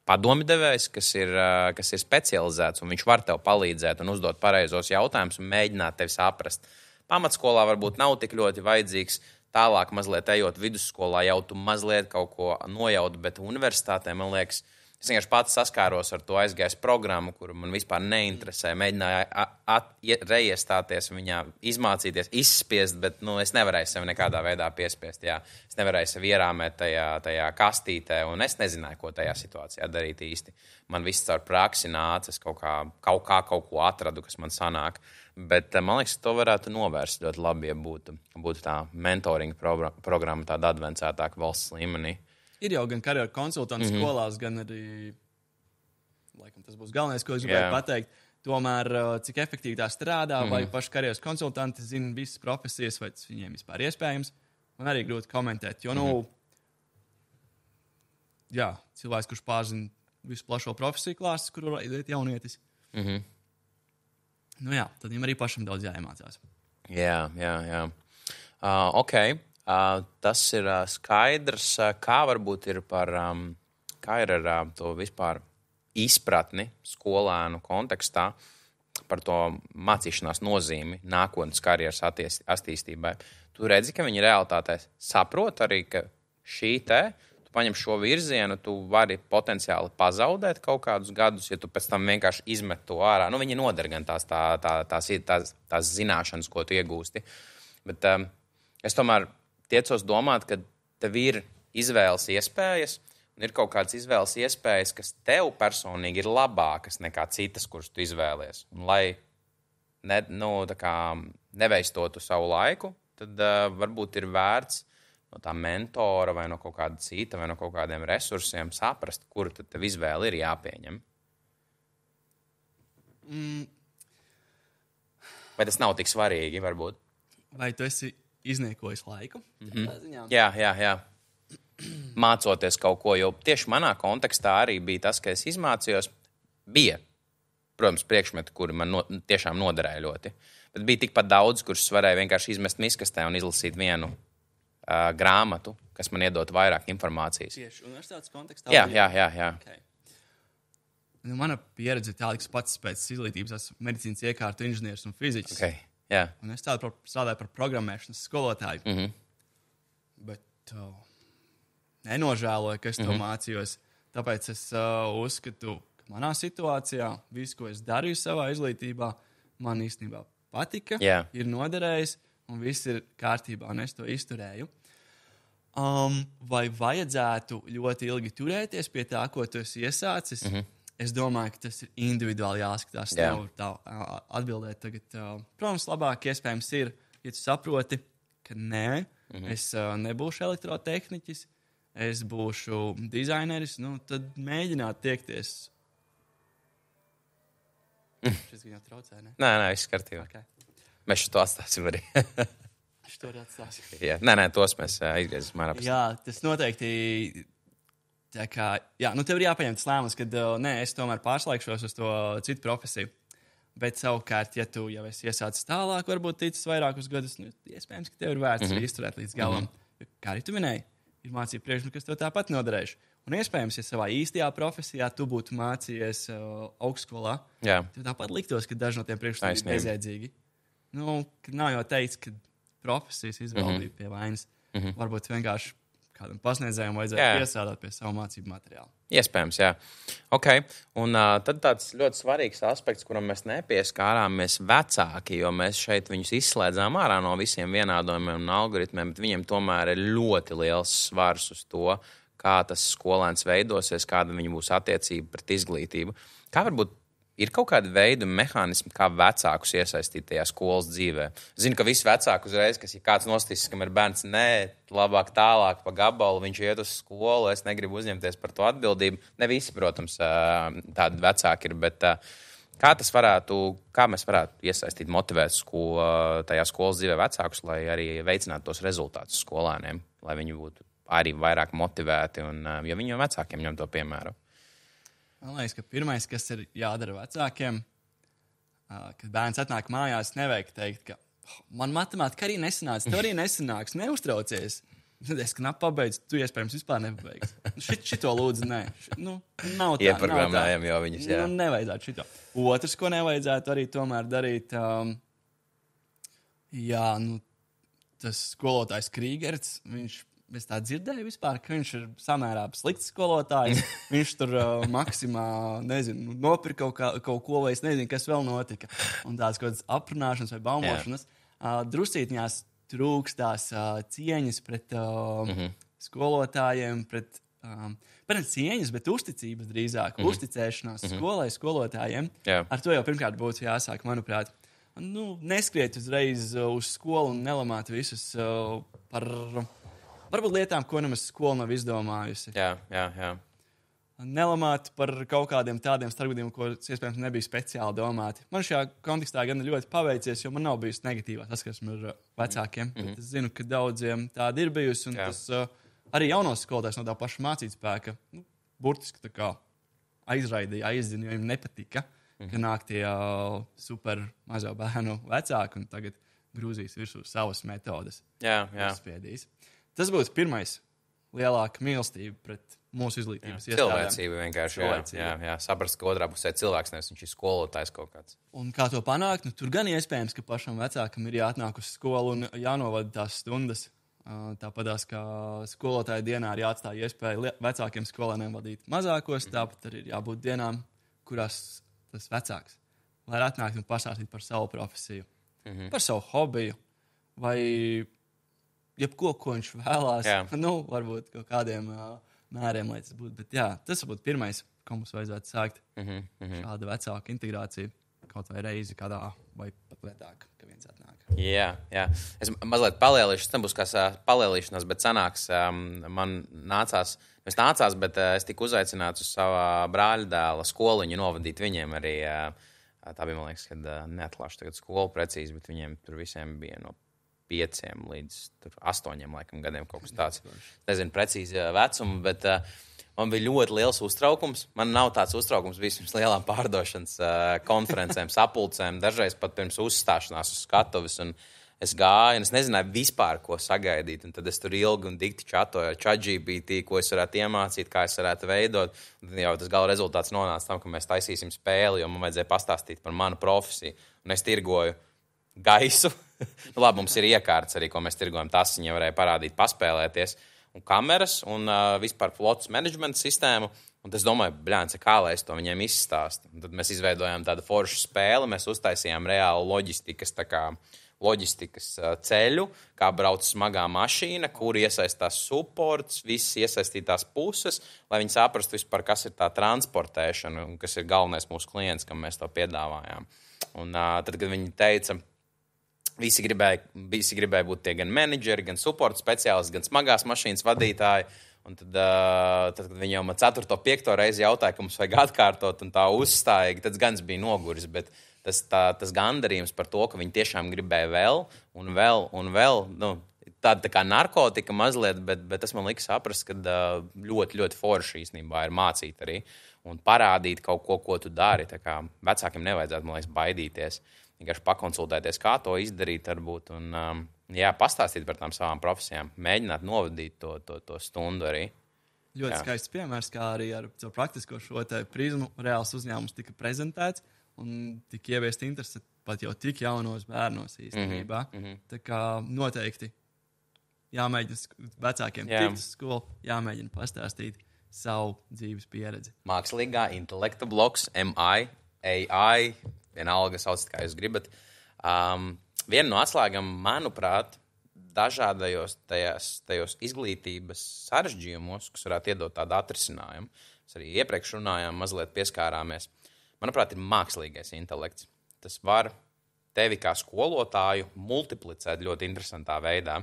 padomdevējs, kas ir specializēts, un viņš var tev palīdzēt un uzdot pareizos jautājumus un mēģināt tevi saprast. Pamatskolā varbūt nav tik ļoti vajadzīgs, tālāk mazliet ejot vidusskolā jau tu mazliet kaut ko nojaut, bet universitātē, man liekas, es vienkārši pats saskāros ar to aizgājis programmu, kuru man vispār neinteresē. Mēģināju reiestāties viņā, izmācīties, izspiest, bet es nevarēju sevi nekādā veidā piespiest. Jā. Es nevarēju sevi ierāmēt tajā kastītē, un es nezināju, ko tajā situācijā darīt īsti. Man viss caur praksi nāca, es kaut ko atradu, kas man sanāk. Bet man liekas, to varētu novērst ļoti labi, ja būtu tā mentoringa programma tāda advancētāka valsts līmenī. Ir jau gan karjeru konsultanti skolās, gan arī, laikam tas būs galvenais, ko es gribēju pateikt, tomēr cik efektīvi tā strādā, vai paši karjeras konsultanti zina visas profesijas, vai tas viņiem vispār iespējams. Man arī grūti komentēt, jo, cilvēks, kurš pārzina visu plašo profesiju klāstus, kur var iet jaunietis. Tad viņam arī pašam daudz jāiemācās. Jā. Ok. Tas ir skaidrs, kā varbūt ir kā ir ar to vispār izpratni skolēnu kontekstā par to mācīšanās nozīmi nākotnes karjeras attīstībai. Tu redzi, ka viņi realitātē saprot arī, ka tu paņem šo virzienu, tu vari potenciāli pazaudēt kaut kādus gadus, ja tu pēc tam vienkārši izmet to ārā. Viņi noder gan tās zināšanas, ko tu iegūsti. Bet es tomēr tiecos domāt, ka tev ir izvēles iespējas, un ir kaut kādas izvēles iespējas, kas tev personīgi ir labākas nekā citas, kuras tu izvēlies. Un, lai neveistotu savu laiku, tad varbūt ir vērts no tā mentora vai no kaut kāda cita vai no kaut kādiem resursiem saprast, kur tad tev izvēle ir jāpieņem. Vai tas nav tik svarīgi, varbūt? Vai tu esi izniekojis laiku? Jā. Mācoties kaut ko, jo tieši manā kontekstā arī bija tas, ka es izmācījos. Bija, protams, priekšmeti, kuri man tiešām noderēja ļoti. Bet bija tikpat daudz, kurus varēja vienkārši izmest miskastē un izlasīt vienu grāmatu, kas man iedot vairāk informācijas. Tieši universitātes kontekstā? Jā. Okay. Mana pieredze ir tāda, ka pats pēc izglītības esmu medicīnas iekārtu inženieris un fiziķis. Okay. Jā. Un es strādāju par programmēšanas skolotāju. Bet nenožēloju, ka es to mācījos. Tāpēc es uzskatu, ka manā situācijā viss, ko es darīju savā izglītībā, man īstenībā patika, ir noderējis, un viss ir kārtībā, un es to izturēju. Vai vajadzētu ļoti ilgi turēties pie tā, ko tu esi iesācis? Es domāju, ka tas ir individuāli jāskatās. Nevar tā atbildēt tagad. Protams, labāk iespējams ir, ja tu saproti, ka nē, es nebūšu elektrotehniķis, es būšu dizaineris, tad mēģināt tiekties. Šis gan jau traucē, ne? Nē, viss kārtībā. Okay. Mēs šo atstāsim arī. Šo arī atstāsim. Jā. Nē, tos mēs izgriezīsim ārā. Jā, tas noteikti... tev ir jāpieņem tas lēmums, ka es tomēr pārslēgšos uz to citu profesiju. Bet savukārt, ja tu jau esi iesācis tālāk, varbūt ticis vairākus gadus, iespējams, ka tev ir vērts izturēt līdz galam. Kā arī tu minēji, ir mācību priekšmeti, kas tev tāpat noderējuši. Un iespējams, ja savā īstajā profesijā tu būtu mācījies augstskolā, tev tāpat liktos, ka daži no tiem priekšmetiem ir bezjēdzīgi. Nav jau teicis, ka profesijas izvēle bija pie vainas. Varbūt vienkārši kādam pasniedzējam vajadzētu piesādāt pie savu mācību materiālu. Iespējams, jā. Ok, un tad tāds ļoti svarīgs aspekts, kuram mēs nepieskārāmies vecāki, jo mēs šeit viņus izslēdzām ārā no visiem vienādojumiem un algoritmiem, bet viņiem tomēr ir ļoti liels svars uz to, kā tas skolēns veidosies, kāda viņa būs attiecība pret izglītību. Kā varbūt ir kaut kāda veida mehānismi, kā vecākus iesaistīt tajā skolas dzīvē? Zinu, ka visi vecāki uzreiz, ja kāds nostīstas, kam ir bērns, labāk tālāk pa gabalu, viņš iet uz skolu, es negribu uzņemties par to atbildību. Ne visi, protams, tādi vecāki ir, bet kā mēs varētu iesaistīt, motivēt tajā skolas dzīvē vecākus, lai arī veicinātu tos rezultātus skolēniem, lai viņi būtu arī vairāk motivēti, jo viņi jau vecākiem ņem to piemēru. Man liekas, ka pirmais, kas ir jādara vecākiem, kad bērns atnāk mājās, nevajag teikt, ka man matemātika arī nesanāca, tev arī nesanāks, neuztraucies. Es knapi pabeidzu, tu iespējams vispār nepabeigsi. Šito lūdzu, nē. Nav tā. Ieprogrammējam jau viņus, jā. Nevajadzētu šito. Otrs, ko nevajadzētu arī tomēr darīt, tas skolotājs Krīgerts, es tā dzirdēju vispār, ka viņš ir samērā slikts skolotājs. Viņš tur maksimā, nopirka kaut ko, vai es nezinu, kas vēl notika. Un tādas kaut kādas aprunāšanas vai baumošanas. Drusītņās trūkstās cieņas pret skolotājiem, pret cieņas, bet uzticības drīzāk. Uzticēšanās skolai, skolotājiem. Ar to jau pirmkārt būtu jāsāk, manuprāt. Neskriet uzreiz uz skolu un nelamāt visus par... Varbūt lietām, ko nemaz skola nav izdomājusi. Jā. Nelamāt par kaut kādiem tādiem starpgadījumiem, ko iespējams nebija speciāli domāti. Man šajā kontekstā gan ļoti paveicies, jo man nav bijusi negatīvā saskarsme ar vecākiem. Bet es zinu, ka daudziem tāda ir bijusi. Un tas arī jaunos skolotājs no tā paša mācītspēka burtiski tā kā aizraidīja, aizzina, jo viņiem nepatika, ka nāk tie super mazo bērnu vecāki un tagad grūzīs virsū savas metodas. Jā. Uzspiedīs. Tas būtu pirmais lielāka mīlestība pret mūsu izglītības iestādēm. Cilvēcība vienkārši. Jā. Saprast, ka otrā pusē cilvēks, nevis viņš ir skolotājs kaut kāds. Un kā to panākt? Tur gan iespējams, ka pašam vecākam ir jāatnāk uz skolu un jānovada tās stundas. Tāpatās, kā skolotāja dienā ir jāatstāj iespēja vecākiem skolēniem vadīt mazākos, tāpat arī ir jābūt dienām, kurās tas vecāks var atnākt un pastāstīt par savu profesiju, par savu hobiju vai jebko, ko viņš vēlās. Varbūt kaut kādiem mēriem, lai tas būtu. Bet tas būtu pirmais, ko mums vajadzētu sākt. Šāda vecāka integrācija kaut vai reizi kādā vai pat vētāk, ka viens atnāk. Jā. Es mazliet palielīšu, tas nebūs kā palielīšanās, bet sanāks, man nācās, bet es tiku uzaicināts uz savā brāļa dēla skoliņu novadīt viņiem arī. Tā bija, man liekas, kad neatklāšu tagad skolu precīzi, bet viņiem tur visiem bija no 5 līdz 8 laikam, gadiem kaut kas tāds. Nezinu precīzi vecumu, bet man bija ļoti liels uztraukums. Man nav tāds uztraukums bijis pirms lielām pārdošanas konferencēm, sapulcēm, dažreiz pat pirms uzstāšanās uz skatuves. Un es gāju, un es nezināju vispār, ko sagaidīt. Un tad es tur ilgi un dikti čatoju ar ChatGPT, ko es varētu iemācīt, kā es varētu veidot. Un tad jau tas gala rezultāts nonāca tam, ka mēs taisīsim spēli, jo man vajadzēja pastāstīt par manu profesiju. Un es tirgoju gaisu. Labi, mums ir iekārtas arī, ko mēs tirgojam. Tas viņa varēja parādīt, paspēlēties. Un kameras, un vispār flotas menedžmenta sistēmu. Un es domāju, bļāns, kā lai es to viņiem izstāstu. Un tad mēs izveidojām tādu foršu spēli. Mēs uztaisījām reālu loģistikas ceļu, kā brauc smagā mašīna, kur iesaistās supports, visas iesaistītās puses, lai viņi saprastu vispār, kas ir tā transportēšana un kas ir galvenais mūsu klients, kam mēs to piedāvājām. Un tad, kad viņi teica, visi gribēja būt tie gan menedžeri, gan supporta speciālisti, gan smagās mašīnas vadītāji. Un tad, kad viņi jau man 4. 5. reizi jautāja, ka mums vajag atkārtot un tā uzstājīgi, tad gans bija noguris. Bet tas gandarījums par to, ka viņi tiešām gribēja vēl un vēl. Tāda tā kā narkotika mazliet, bet tas man lika saprast, ka ļoti, ļoti forši īstenībā ir mācīt arī un parādīt kaut ko, ko tu dari. Tā kā vecākiem nevajadzētu, man liekas, baidīties. Vienkārši pakonsultēties, kā to izdarīt, varbūt, un pastāstīt par tām savām profesijām, mēģināt novadīt to stundu arī. Ļoti skaists piemērs, kā arī ar praktisko šo prizmu reāls uzņēmums tika prezentēts un tika ieviest interesi pat jau tik jaunos bērnos īstenībā. Tā kā noteikti jāmēģina vecākiem tikt uz skolu, jāmēģina pastāstīt savu dzīves pieredzi. Mākslīgā intelekta bloks, MI, AI, vienalga sauc, kā jūs gribat. Viena no atslēgām, manuprāt, dažādajos tajos izglītības sarežģījumos, kas varētu iedot tādu atrisinājumu. Mēs arī iepriekš runājām, mazliet pieskārāmies. Manuprāt, ir mākslīgais intelekts. Tas var tevi kā skolotāju multiplicēt ļoti interesantā veidā.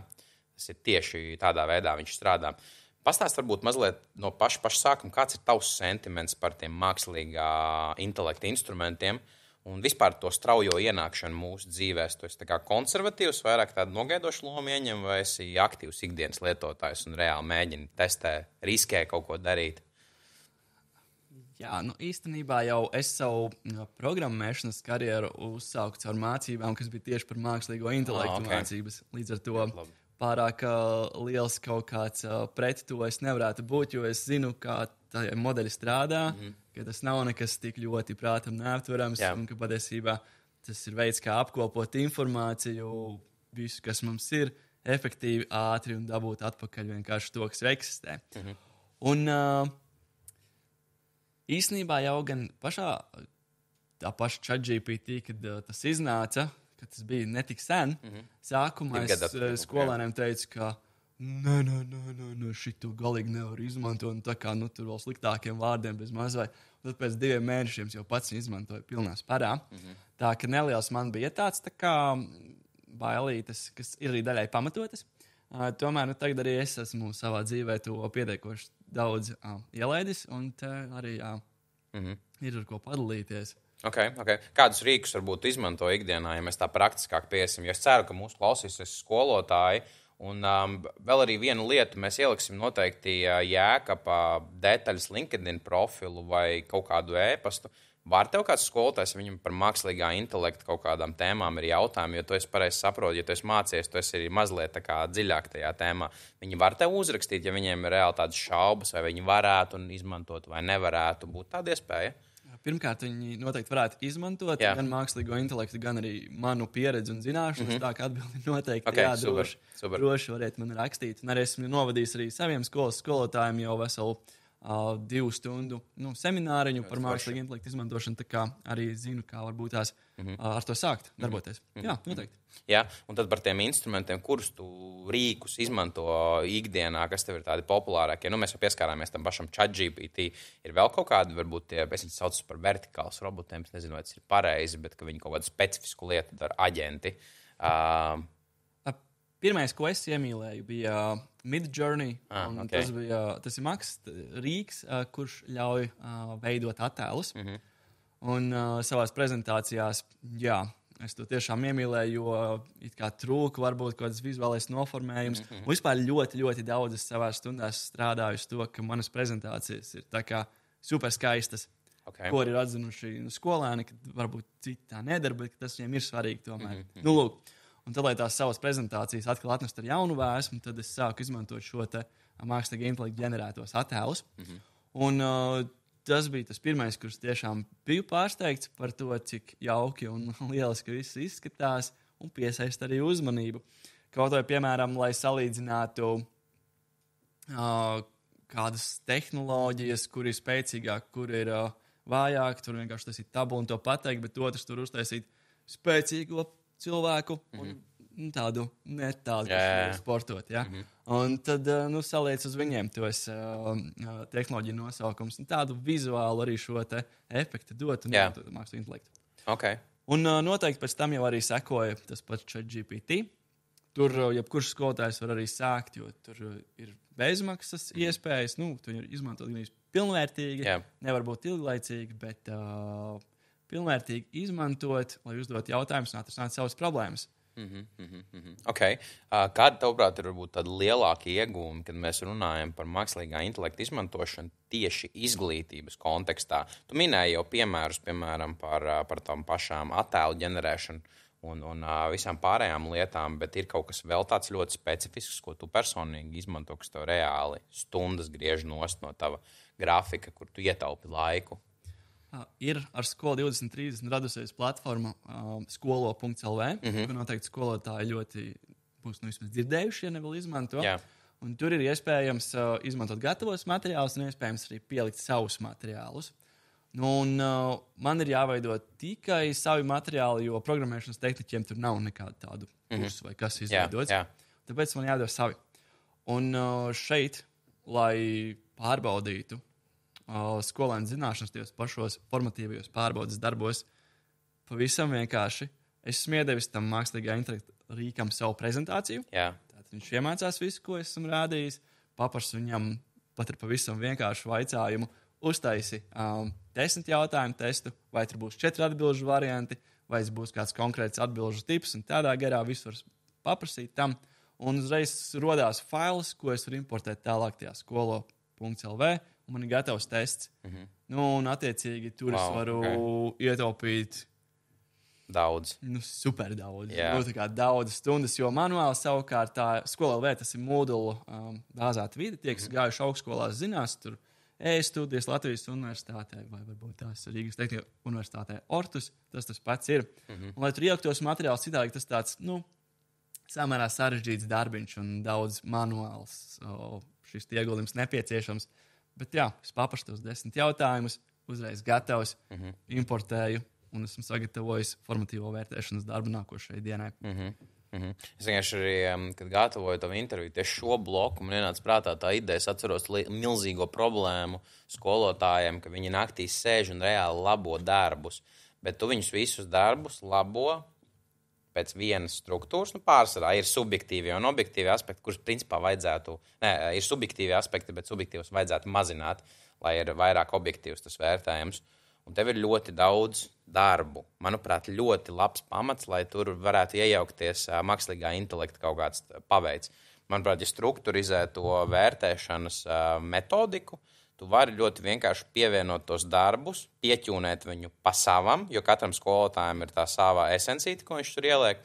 Tas ir tieši tādā veidā viņš strādā. Pastāst varbūt mazliet no paša sākuma, kāds ir tavs sentiments par tiem mākslīgā intelekta instrumentiem un vispār to straujo ienākšanu mūsu dzīvēs. Tu esi tā kā konservatīvs, vairāk tādu nogaidošu lomu ieņem, vai esi aktīvs ikdienas lietotājs un reāli mēģini testē, riskē kaut ko darīt? Jā, īstenībā jau es savu programmēšanas karjeru uzsāku caur mācībām, kas bija tieši par mākslīgo intelektu mācības. Līdz ar to pārāk liels kaut kāds pret to es nevarētu būt, jo es zinu, kā tā modeļi strādā, ka tas nav nekas tik ļoti prātam neaptverams, un ka patiesībā tas ir veids, kā apkopot informāciju, visu, kas mums ir, efektīvi, ātri un dabūt atpakaļ vienkārši to, kas eksistē. Un īstenībā jau gan tā paša ChatGPT, kad tas iznāca, kad tas bija netik sen, sākumā es skolēniem teicu, ka šito galīgi nevar izmantot, un tā kā tur vēl sliktākiem vārdiem bez mazvai. Tad pēc 2 mēnešiem jau pats izmantoju pilnā sparā. Tā, ka neliels man bija tāds tā kā bailītes, kas ir arī daļai pamatotas. Tomēr tagad arī es esmu savā dzīvē to pietiekoši daudz ielaidis, un te arī ir ar ko padalīties. Okay. Kādus rīkus varbūt izmanto ikdienā, ja mēs tā praktiskāk piesim? Jo es ceru, ka mūsu klausīsies skolotāji. Un vēl arī vienu lietu mēs ieliksim noteikti Jēkabā detaļas LinkedIn profilu vai kaut kādu e-pastu. Var tev kāds skolotājs, viņam par mākslīgā intelekta kaut kādām tēmām ir jautājumi, jo tu esi pareizi saproti, ja tu esi mācījies, tu esi arī mazliet tā kā dziļāk tajā tēmā. Viņi var tev uzrakstīt, ja viņiem ir reāli tādas šaubas, vai viņi varētu un izmantot, vai nevarētu būt tāda iespēja. Pirmkārt, viņi noteikti varētu izmantot gan mākslīgo intelektu, gan arī manu pieredzi un zināšanas. Tā kā atbildi noteikti droši variet man rakstīt. Un arī esmu novadījis arī saviem skolotājiem jau veselu 2 stundu semināriņu par mākslīgo intelektu izmantošanu. Tā kā arī zinu, kā varbūt tās ar to sākt darboties. Jā, noteikti. Jā, un tad par tiem instrumentiem, kurus tu rīkus izmanto ikdienā, kas tev ir tādi populārākie. Mēs jau pieskārāmies tam pašam ChatGPT. Ir vēl kaut kādi, varbūt tie, es viņus saucu par vertikāls robotiem, es nezinu, vai tas ir pareizi, bet ka viņi kaut kādu specifisku lietu dara aģenti. Pirmais, ko es iemīlēju, bija Midjourney. Tas ir mākslinieks rīks, kurš ļauj veidot attēlus. Un savās prezentācijās, es to tiešām iemīlēju, jo it kā trūka varbūt kaut kāds vizuālais noformējums. Un vispār ļoti, ļoti daudz es savās stundās strādāju uz to, ka manas prezentācijas ir tā kā super skaistas. Ko ir atzinuši skolēni, ka varbūt citi tā nedara, bet tas viņiem ir svarīgi tomēr. Lūk. Un tad, lai tās savas prezentācijas atkal atnest ar jaunu vēsmu, tad es sāku izmantot šo te mākslīgā intelekta ģenerētos attēlus. Un tas bija tas pirmais, kurš tiešām biju pārsteigts par to, cik jauki un lieliski viss izskatās un piesaist arī uzmanību. Kaut vai, piemēram, lai salīdzinātu kādas tehnoloģijas, kur ir spēcīgāk, kur ir vājāk, tur vienkārši tas ir tabula un to pateikt, bet otrs tur uztaisīt spēcīgo cilvēku un tādu netādu, kas sportot. Ja? Un tad saliec uz viņiem tos tehnoloģiju nosaukums un tādu vizuālu arī šo te efektu dot un mākslu intelektu. Un noteikti pēc tam jau arī sekoja tas pats ChatGPT. Tur jebkurš skolotājs var arī sākt, jo tur ir bezmaksas iespējas. Tu viņu izmantot gan pilnvērtīgi, nevar būt ilglaicīgi, bet pilnvērtīgi izmantot, lai uzdot jautājumus un atrisināt savas problēmas. Kāda, tavuprāt, ir varbūt tāda lielāka iegūma, kad mēs runājam par mākslīgā intelekta izmantošanu tieši izglītības kontekstā? Tu minēji jau piemērus, piemēram, par tām pašām attēlu ģenerēšanu un visām pārējām lietām, bet ir kaut kas vēl tāds ļoti specifisks, ko tu personīgi izmanto, kas tev reāli stundas griež nost no tava grafika, kur tu ietaupi laiku? Ir ar Skolu 2030 radusies platforma skolo.lv, kur noteikti skolotāji ļoti būs vismaz dzirdējuši, ja ne vēl izmanto. Jā. Un tur ir iespējams izmantot gatavos materiālus un iespējams arī pielikt savus materiālus. Man ir jāveido tikai savi materiāli, jo programmēšanas tehniķiem tur nav nekādu tādu kursu vai kas izveidots. Tāpēc man jādod savi. Un šeit, lai pārbaudītu skolēnu zināšanas tajos pašos formatīvajos pārbaudes darbos, pavisam vienkārši esmu iedevis tam mākslīgā intelekta rīkam savu prezentāciju. Tātad viņš iemācās visu, ko esmu rādījis. Paprasu viņam pat ar pavisam vienkāršu vaicājumu. Uztaisi 10 jautājumu testu, vai tur būs 4 atbilžu varianti, vai būs kāds konkrēts atbilžu tips, un tādā garā visu var paprasīt tam. Un uzreiz rodās fails, ko es varu importēt tālāk tajā skolo.lv, un man ir gatavs tests. Un attiecīgi tur es varu ietaupīt daudz. Super daudz. Daudz stundas, jo manuāli savukārt tā skola tas ir Moodle bāzēta vide. Tie, kas gājuši augstskolās, zinās, tur e-studijas Latvijas universitātē vai varbūt tās Rīgas Tehniskajā universitātē Ortus. Tas pats ir. Un, lai tur ieliktos materiāls citādi, tas tāds, samērā sarežģīts darbiņš un daudz manuāls šis ieguldījums nepieciešams. Bet es paprasu tos 10 jautājumus, uzreiz gatavs, importēju un esmu sagatavojis formatīvo vērtēšanas darbu nākošajai dienai. Es vienkārši arī, kad gatavoju tavu interviju, tieši šo bloku man ienāca prātā tā ideja, es atceros milzīgo problēmu skolotājiem, ka viņi naktīs sēž un reāli labo darbus, bet tu viņus visus darbus labo pēc vienas struktūras, pārsvarā ir subjektīvi un objektīvi aspekti, kurus principā vajadzētu, ir subjektīvi aspekti, bet subjektīvus vajadzētu mazināt, lai ir vairāk objektīvs tas vērtējums. Un tev ir ļoti daudz darbu. Manuprāt, ļoti labs pamats, lai tur varētu iejaukties mākslīgā intelekta kaut kāds paveids. Manuprāt, ja strukturizē to vērtēšanas metodiku, tu vari ļoti vienkārši pievienot tos darbus, pieķūnēt viņu pa savam, jo katram skolotājam ir tā sava esencīte, ko viņš tur ieliek.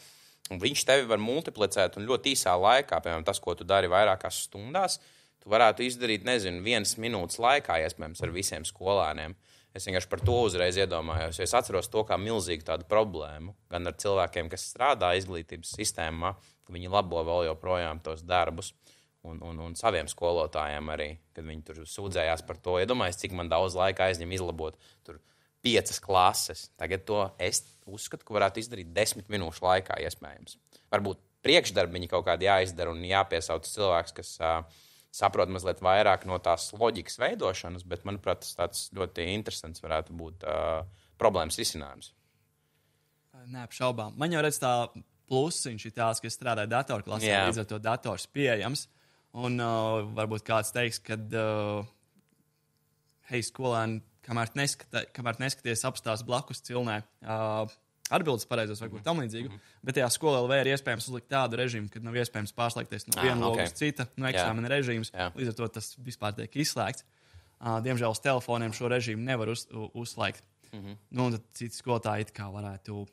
Un viņš tevi var multiplicēt un ļoti īsā laikā, piemēram, tas, ko tu dari vairākās stundās, tu varētu izdarīt, 1 minūtes laikā, iespējams, ar visiem skolēniem. Es vienkārši par to uzreiz iedomājos, jo es atceros to kā milzīgu tādu problēmu, gan ar cilvēkiem, kas strādā izglītības sistēmā, ka viņi labo vēl joprojām tos darbus, un saviem skolotājiem arī, kad viņi tur sūdzējās par to. Iedomājos, cik man daudz laika aizņem izlabot tur 5 klases. Tagad to es uzskatu, ka varētu izdarīt 10 minūšu laikā iespējams. Varbūt priekšdarbiņi kaut kādi jāizdara un jāpiesauc cilvēks, kas saprot mazliet vairāk no tās loģikas veidošanas, bet, manuprāt, tas tāds ļoti interesants varētu būt problēmas risinājums. Neapšaubām. Man jau redz tā plusiņš ir tās, ka es strādāju datorklasē, līdz ar to dators pieejams. Un varbūt kāds teiks, ka skolēni, kamēr neskaties apstās blakus cilnē, atbildes pareizos vai ko tam līdzīgu, bet tajā skolā LV ir iespējams uzlikt tādu režīmu, kad nav iespējams pārslēgties no viena loga uz cita, no eksāmena režīms, līdz ar to tas vispār tiek izslēgts. Diemžēl uz telefoniem šo režīmu nevar uzslēgt. Un tad citi skolotāji it kā varētu,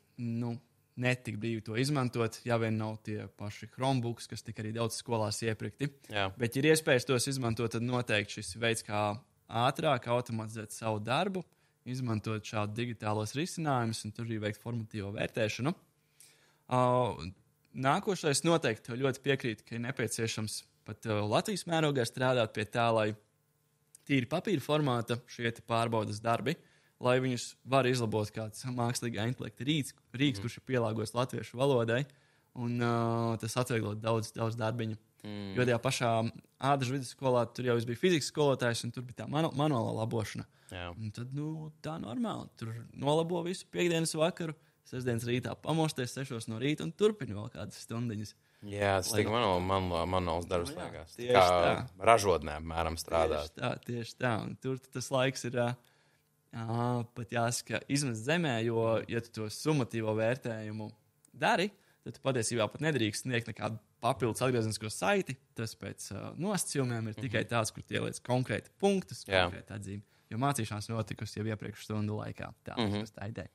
netik brīvi to izmantot, ja vien nav tie paši Chromebooks, kas tika arī daudz skolās iepirkti. Bet, ja ir iespējas tos izmantot, tad noteikti šis veids, kā ātrāk automatizēt savu darbu, izmantot šādu digitālos risinājumus un tur arī veikt formatīvo vērtēšanu. Nākošais noteikti ļoti piekrīt, ka ir nepieciešams pat Latvijas mērogā strādāt pie tā, lai tīri papīra formāta šie pārbaudas darbi, lai viņus var izlabot kāds mākslīgā intelekta rīks, kurš ir pielāgojis latviešu valodai, un tas atvieglot daudz darbiņu. Jo tajā pašā Ādažu vidusskolā tur jau bija fizikas skolotājs, un tur bija tā manuālā labošana. Un tad, tā normāli. Tur nolabo visu piekdienas vakaru, sestdienas rītā pamosties 6 no rīta un turpina vēl kādas stundiņas. Jā, tas tik manuāls darbs liekas. Kā ražotnē, apmēram, strādāt. Tieši tā. Un tur tas laiks ir pat jāsaka izmest zemē, jo, ja tu to summatīvo vērtējumu dari, tad tu patiesībā pat nedrīkst sniegt nekādu papildus atgriezenisko saiti. Tas pēc nosacījumiem ir tikai tāds, kur tie liec konkrēti punktus, konkrēti atzīmi. Jo mācīšanās notikusi jau iepriekš stundu laikā. Tā ideja.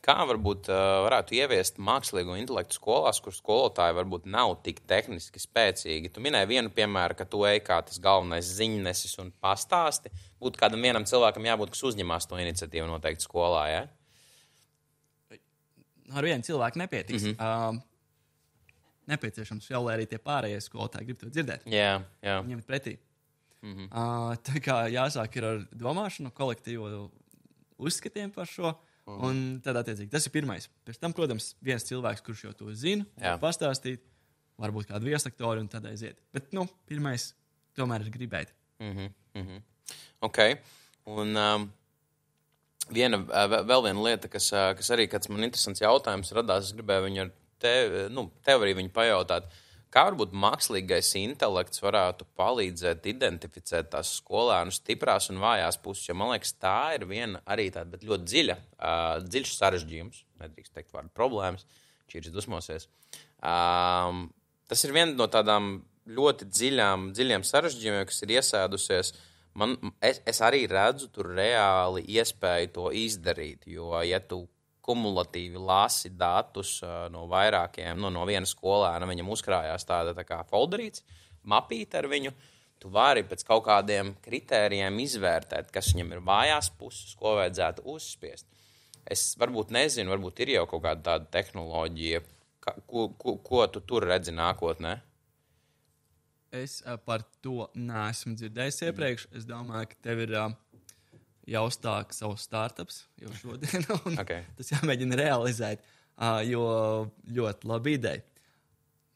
Kā varbūt varētu ieviest mākslīgo intelektu skolās, kur skolotāji varbūt nav tik tehniski spēcīgi? Tu minēji vienu piemēru, ka tu ej kā tas galvenais ziņnesis un pastāsti. Būtu kādam vienam cilvēkam jābūt, kas uzņemās to iniciatīvu noteikti skolā, Ar vienu cilvēku nepietiks. nepieciešams jau, lai arī tie pārējie skolotāji grib to dzirdēt. Jā. Viņiem ir pretī. Tā kā jāsāk ir ar domāšanu, kolektīvu uzskatiem par šo. Un tad, attiecīgi, tas ir pirmais. Pēc tam, protams, viens cilvēks, kurš jau to zina, pastāstīt, varbūt kādu vieslektoru un tad aiziet. Bet, pirmais tomēr ir gribēt. Ok. Un vēl viena lieta, kas arī kāds man interesants jautājums radās, es gribēju viņu ar tev arī viņu pajautāt. Kā varbūt mākslīgais intelekts varētu palīdzēt identificēt tās skolēnu stiprās un vājās puses? Jo man liekas, tā ir viena arī tāda, bet ļoti dziļš sarežģījums. Nedrīkst teikt vārdu problēmas, Čīrs dusmosies. Tas ir viena no tādām ļoti dziļiem sarežģījumiem, kas ir iesēdusies. Es arī redzu tur reāli iespēju to izdarīt, jo, ja tu kumulatīvi lasi datus no vairākiem, no viena skolēna, viņam uzkrājās tāda tā kā folderīts, mapīte ar viņu, tu vari pēc kaut kādiem kritērijiem izvērtēt, kas viņam ir vājās puses, ko vajadzētu uzspiest. Es varbūt nezinu, varbūt ir jau kaut kāda tāda tehnoloģija, ko tu tur redzi nākotnē? Es par to neesmu dzirdējis iepriekš. Es domāju, ka tev ir jāuzstāk savus startups jau šodien, un tas jāmēģina realizēt, jo ļoti laba ideja.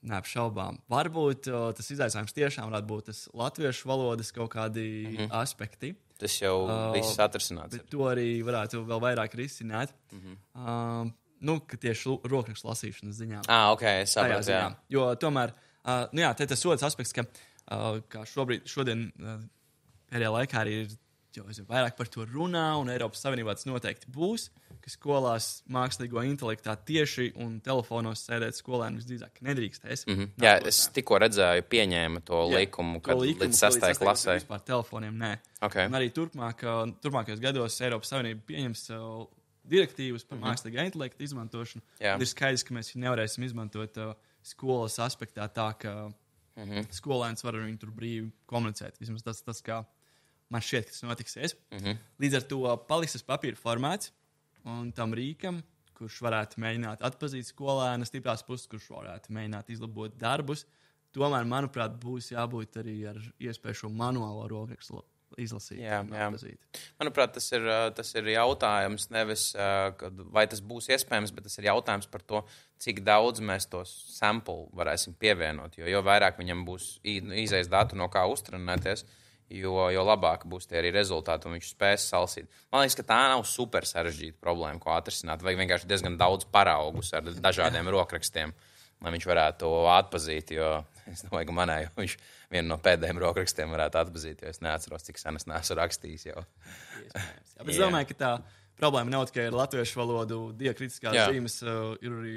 Neapšaubām. Varbūt tas izaicinājums tiešām varētu būt tas latviešu valodas kaut kādi aspekti. Tas jau viss atrisināts. Bet to arī varētu vēl vairāk risināt. Ka tieši rokrakstu lasīšanas ziņā. Ok, es saprotu, jā. Jo tomēr, te tas otrs aspekts, ka šodien pēdējā laikā arī ir jau vairāk par to runā, un Eiropas Savienībā tas noteikti būs, ka skolās mākslīgo intelektā tieši un telefonos sēdēt skolēni visdrīzāk nedrīkstēs. Jā, es tikko redzēju, pieņēma to likumu, kad līdz 6. klasē. Vispār telefoniem nē. Okay. Un arī turpmākajos gados Eiropas Savienība pieņems direktīvas par mākslīgā intelekta izmantošanu. Ir skaidrs, ka mēs nevarēsim izmantot skolas aspektā tā, ka skolēns var ar viņu tur brīvi komunicēt. Vismaz tas kā man šķiet, ka tas notiksies. Līdz ar to paliks tas papīra formāts un tam rīkam, kurš varētu mēģināt atpazīt skolēna stiprās puses, kurš varētu mēģināt izlabot darbus. Tomēr, manuprāt, būs jābūt arī ar iespēju šo manuālo rokrakstu izlasīt. Jā. Manuprāt, tas ir jautājums nevis, vai tas būs iespējams, bet tas ir jautājums par to, cik daudz mēs to sample varēsim pievienot. Jo vairāk viņam būs izejas datu, no kā uztrenēties, jo labāk būs tie arī rezultāti, un viņš spēs salsīt. Man liekas, ka tā nav super sarežģīta problēma, ko atrisināt. Vajag vienkārši diezgan daudz paraugus ar dažādiem rokrakstiem, lai viņš varētu to atpazīt, jo es domāju, ka manēju viņš vienu no pēdējiem rokrakstiem varētu atpazīt, jo es neatceros, cik sen es neesmu rakstījis jau. Bet es domāju, ka tā problēma nav tikai ar latviešu valodu, diakritiskās zīmes, ir arī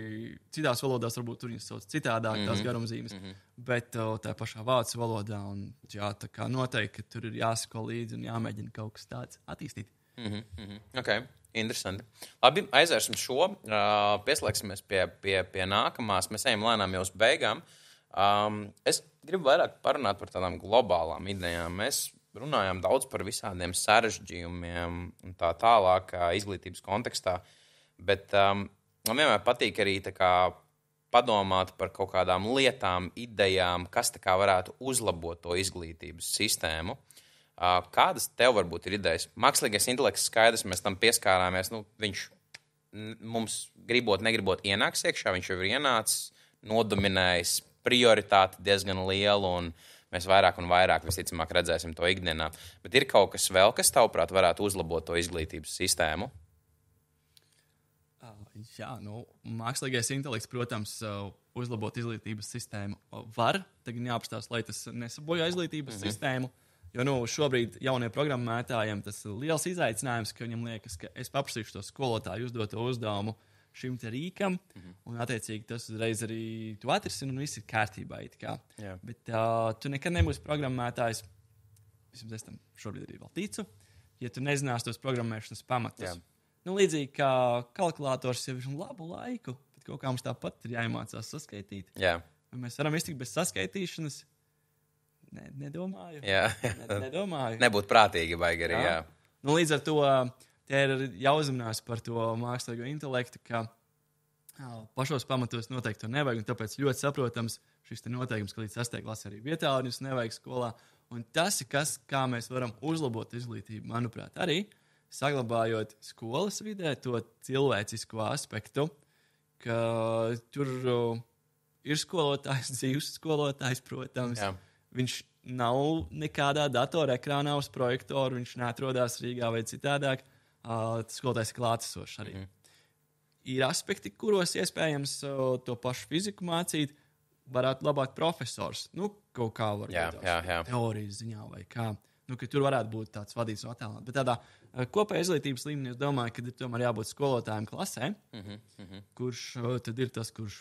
citās valodās, varbūt tur viņas sauc citādāk, tās garumzīmes, bet tā pašā vācu valodā, un tā kā noteikti, ka tur ir jāsako līdzi un jāmēģina kaut kas tāds attīstīt. Ok, interesanti. Labi, aizvērsim šo, pieslēgsimies pie nākamās, mēs ejam lēnām jau uz beigām. Es gribu vairāk parunāt par tādām globālām idejām. Mēs runājām daudz par visādiem sarežģījumiem un tā tālāk izglītības kontekstā, bet man vienmēr patīk arī tā kā padomāt par kaut kādām lietām, idejām, kas tā kā varētu uzlabot to izglītības sistēmu. Kādas tev varbūt ir idejas? Mākslīgais intelekts skaidrs, mēs tam pieskārāmies, viņš mums gribot, negribot ienāks iekšā, viņš jau ir ienācis, nodominējis prioritāti diezgan lielu, un mēs vairāk un vairāk visticamāk redzēsim to ikdienā. Bet ir kaut kas vēl, kas tavuprāt varētu uzlabot to izglītības sistēmu? Jā, mākslīgais intelekts, protams, uzlabot izglītības sistēmu var. Tagad jāapstās, lai tas nesabojā izglītības sistēmu. Jo šobrīd jaunie programmētājiem tas ir liels izaicinājums, ka viņam liekas, ka es paprasīšu to skolotāju uzdoto uzdevumu šim te rīkam, un attiecīgi tas uzreiz arī tu atrisini, un viss ir kārtībā. Bet tu nekad nebūsi programmētājs, vismaz es tam šobrīd arī vēl ticu, ja tu nezinās tos programmēšanas pamatus. Līdzīgi kā kalkulators jau ir labu laiku, bet kaut kā mums tāpat ir jāiemācās saskaitīt. Vai mēs varam iztikt bez saskaitīšanas? Nedomāju. Nedomāju. Nebūtu prātīgi baigi arī, jā. Līdz ar to te ir jāuzmanās par to mākslīgo intelektu, ka pašos pamatos noteikti to nevajag, un tāpēc ļoti saprotams šis noteikums, ka līdz 6. klasē arī vietāluņus nevajag skolā. Un tas ir kas, kā mēs varam uzlabot izglītību, manuprāt, arī saglabājot skolas vidē to cilvēcisko aspektu, ka tur ir skolotājs, dzīves skolotājs, protams. Jā. Viņš nav nekādā datorekrānā uz projektoru, viņš neatrodas Rīgā vai citādāk. Skolotājs ir klātesošs arī. Ir aspekti, kuros iespējams to pašu fiziku mācīt, varētu labāk profesors. Kaut kā varbūt teorijas ziņā vai kā. Ka tur varētu būt tāds vadīts no attēlā. Bet tādā kopējā izglītības līmenī es domāju, ka ir tomēr jābūt skolotājiem klasē, kurš tad ir tas, kurš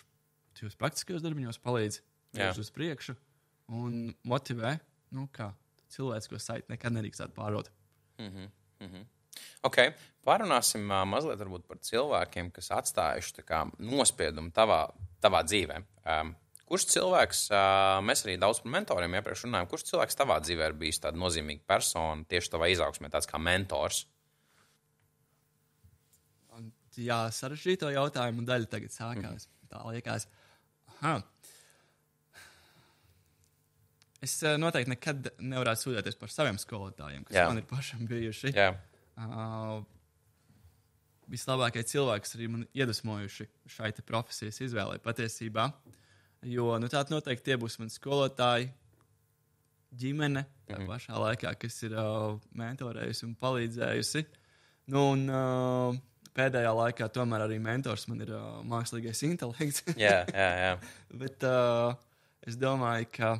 jūs praktiskajos darbiņos palīdz uz priekšu un motivē, kā cilvēcisko saiti nekad nedrīkstētu pārot. Ok, parunāsim mazliet varbūt par cilvēkiem, kas atstājuši tā kā nospiedumu tavā dzīvē. Kurš cilvēks, mēs arī daudz par mentoriem iepriekš runājam, kurš cilvēks tavā dzīvē ir bijis tāda nozīmīga persona, tieši tavā izaugsmē, tāds kā mentors? Jā, sarežģīto jautājumu daļa tagad sākās. Tā liekas. Es noteikti nekad nevarētu sūdzēties par saviem skolotājiem, kas man ir pašam bijuši. Vislabākie cilvēki, kas arī man iedvesmojuši šai profesijas izvēlei patiesībā. Jo tātad noteikti tie būs mani skolotāji, ģimene, tā pašā laikā, kas ir mentorējusi un palīdzējusi. Pēdējā laikā tomēr arī mentors man ir mākslīgais intelekts. Jā. Bet es domāju, ka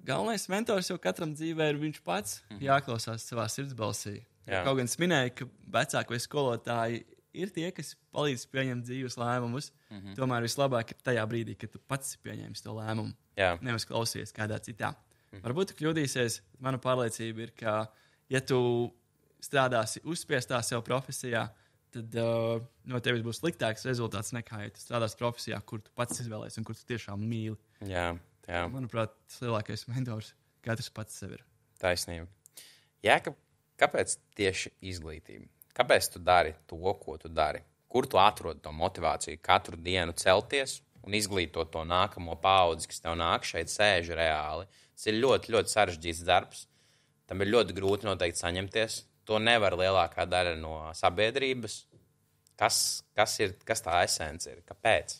galvenais mentors jau katram dzīvē ir viņš pats, jāklausās savā sirdsbalsī. Kaut gan es minēju, ka vecākie skolotāji ir tie, kas palīdz pieņemt dzīves lēmumus. Tomēr vislabāk ir tajā brīdī, kad tu pats pieņēmis to lēmumu. Nevis klausies kādā citā. Varbūt tu kļūdīsies. Mana pārliecība ir, ka, ja tu strādāsi uzspiestā sev profesijā, tad no tevis būs sliktāks rezultāts nekā, ja tu strādāsi profesijā, kur tu pats izvēlēsi un kur tu tiešām mīli. Jā. Manuprāt, tas lielākais mentors katrs pats sev ir. Taisnība. Kāpēc tieši izglītība? Kāpēc tu dari to, ko tu dari? Kur tu atrod to motivāciju katru dienu celties un izglītot to nākamo paudzi, kas tev nāk šeit sēž reāli? Tas ir ļoti, ļoti sarežģīts darbs. Tam ir ļoti grūti noteikti saņemties. To nevar lielākā daļa no sabiedrības. Kas tā esence ir? Kāpēc?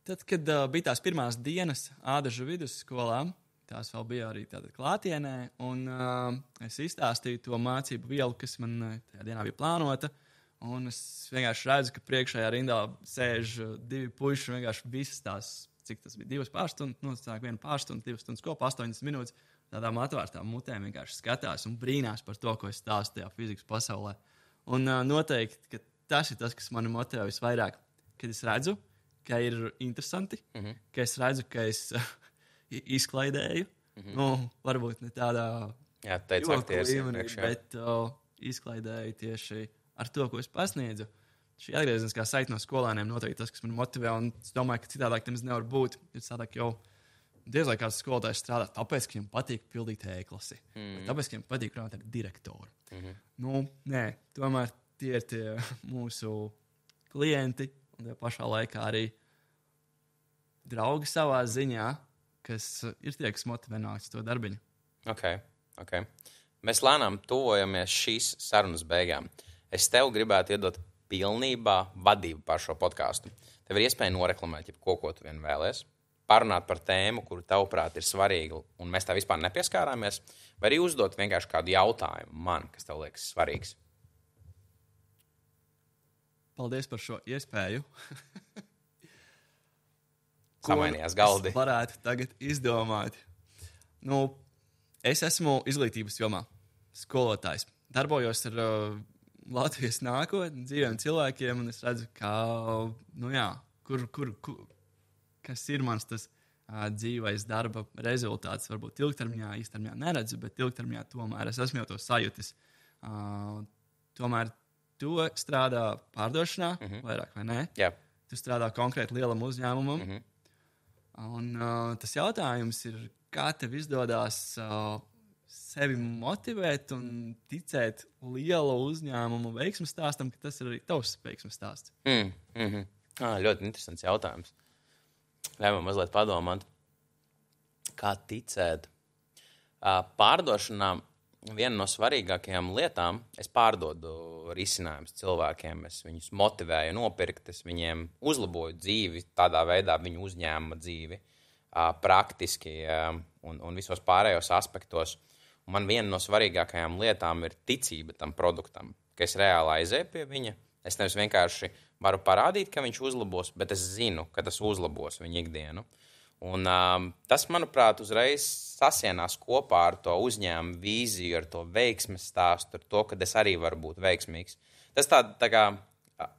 Tad, kad bija tās pirmās dienas Ādažu vidusskolā, tās vēl bija arī tāda klātienē, un es izstāstīju to mācību vielu, kas man tajā dienā bija plānota, un es vienkārši redzu, ka priekšējā rindā sēž divi puiši, un vienkārši visas tās, cik tas bija, 2 pārstundas, sāk 1 pārstundu, 2 stundas kopā, 80 minūtes, tādām atvērtām mutēm vienkārši skatās un brīnās par to, ko es stāstu tajā fizikas pasaulē. Un noteikti, ka tas ir tas, kas mani motivē visvairāk, kad es redzu, ka ir interesanti, ka es redzu, ka es izklaidēju. Varbūt ne tādā līmenī, bet izklaidēju tieši ar to, ko es pasniedzu. Šī atgriezeniskā saite no skolēniem noteikti tas, kas man motivē, un es domāju, ka citādāk tam nevar būt. Ir citādāk jau diez vai kāds skolotājs strādā tāpēc, ka viņam patīk pildīt e-klasi. Tāpēc, ka viņam patīk runāt ar direktoru. Nē, tomēr tie ir tie mūsu klienti, un tajā pašā laikā arī draugi savā ziņā, kas ir tie, kas motivē nākt to darbiņu. Ok. Mēs lēnām tuvojamies šīs sarunas beigām. Es tev gribētu iedot pilnībā vadību par šo podkāstu. Tev ir iespēja noreklamēt jebko, ko tu vien vēlies, parunāt par tēmu, kuru tavuprāt ir svarīga, un mēs tā vispār nepieskārāmies, vai arī uzdot vienkārši kādu jautājumu man, kas tev liekas svarīgs. Paldies par šo iespēju. Samainījās galdi. Es varētu tagad izdomāt. Es esmu izglītības jomā skolotājs. Darbojos ar Latvijas nākotni, dzīviem cilvēkiem, un es redzu, kas ir mans tas dzīvais darba rezultāts. Varbūt ilgtermiņā, īstermiņā neredzu, bet ilgtermiņā tomēr es esmu jau to sajūtis. Tomēr tu strādā pārdošanā, vairāk vai nē? Jā. Tu strādā konkrēti lielam uzņēmumam. Un tas jautājums ir, kā tev izdodas sevi motivēt un ticēt lielu uzņēmumu veiksmes stāstam, ka tas ir arī tavs veiksmes stāsts? Ļoti interesants jautājums. Ļauj man mazliet padomāt, kā ticēt. Pārdošanā viena no svarīgākajām lietām, es pārdodu risinājumus cilvēkiem, es viņus motivēju nopirkt, es viņiem uzlaboju dzīvi, tādā veidā viņu uzņēmuma dzīvi, praktiski un visos pārējos aspektos. Un man viena no svarīgākajām lietām ir ticība tam produktam, ka es reāli aizēju pie viņa. Es nevis vienkārši varu parādīt, ka viņš uzlabos, bet es zinu, ka tas uzlabos viņa ikdienu. Un tas, manuprāt, uzreiz sasienās kopā ar to uzņēmumu vīziju, ar to veiksmes stāstu, ar to, ka es arī varu būt veiksmīgs. Tas tā kā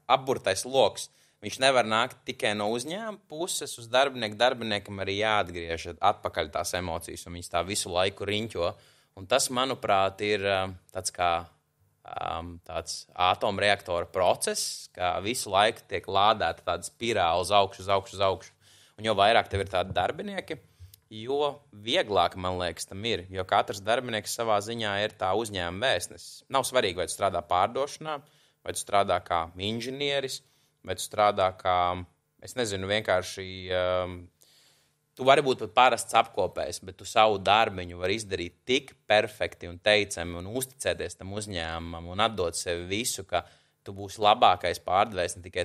apburtais loks. Viņš nevar nākt tikai no uzņēmuma puses uz darbinieku. Darbiniekam arī jāatgriež atpakaļ tās emocijas, un viņas tā visu laiku riņķo. Un tas, manuprāt, ir tāds kā tāds atomreaktora process, kā visu laiku tiek lādēta tāda spirāla uz augšu. Un jo vairāk tev ir tādi darbinieki, jo vieglāk, man liekas, tam ir. Jo katrs darbinieks savā ziņā ir tā uzņēmuma vēstnesis. Nav svarīgi, vai tu strādā pārdošanā, vai tu strādā kā inženieris, vai tu strādā kā, es nezinu, vienkārši, tu vari būt pat parasts apkopējs, bet tu savu darbiņu vari izdarīt tik perfekti un teicami un uzticēties tam uzņēmumam un atdot sevi visu, ka tu būsi labākais pārdevējs, ne tikai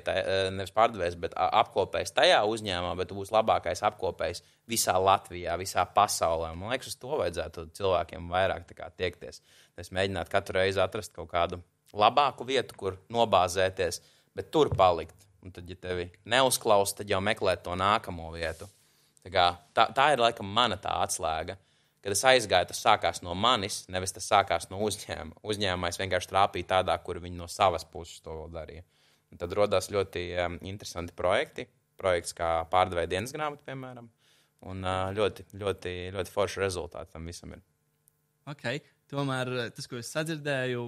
nevis pārdevējs, bet apkopējs tajā uzņēmumā, bet tu būsi labākais apkopējs visā Latvijā, visā pasaulē. Man liekas, uz to vajadzētu cilvēkiem vairāk tiekties. Es mēģinātu katru reizi atrast kaut kādu labāku vietu, kur nobāzēties, bet tur palikt. Un tad, ja tevi neuzklaus, tad jau meklēt to nākamo vietu. Tā ir laikam mana tā atslēga. Kad es aizgāju, tas sākās no manis, nevis tas sākās no uzņēmuma. Uzņēmumā es vienkārši trāpīju tādā, kur viņi no savas puses to vēl darīja. Un tad rodās ļoti interesanti projekti. Projekts kā pārdevēja dienas grāmatu, piemēram. Un ļoti, ļoti, ļoti forši rezultāti tam visam ir. Ok, tomēr tas, ko es sadzirdēju,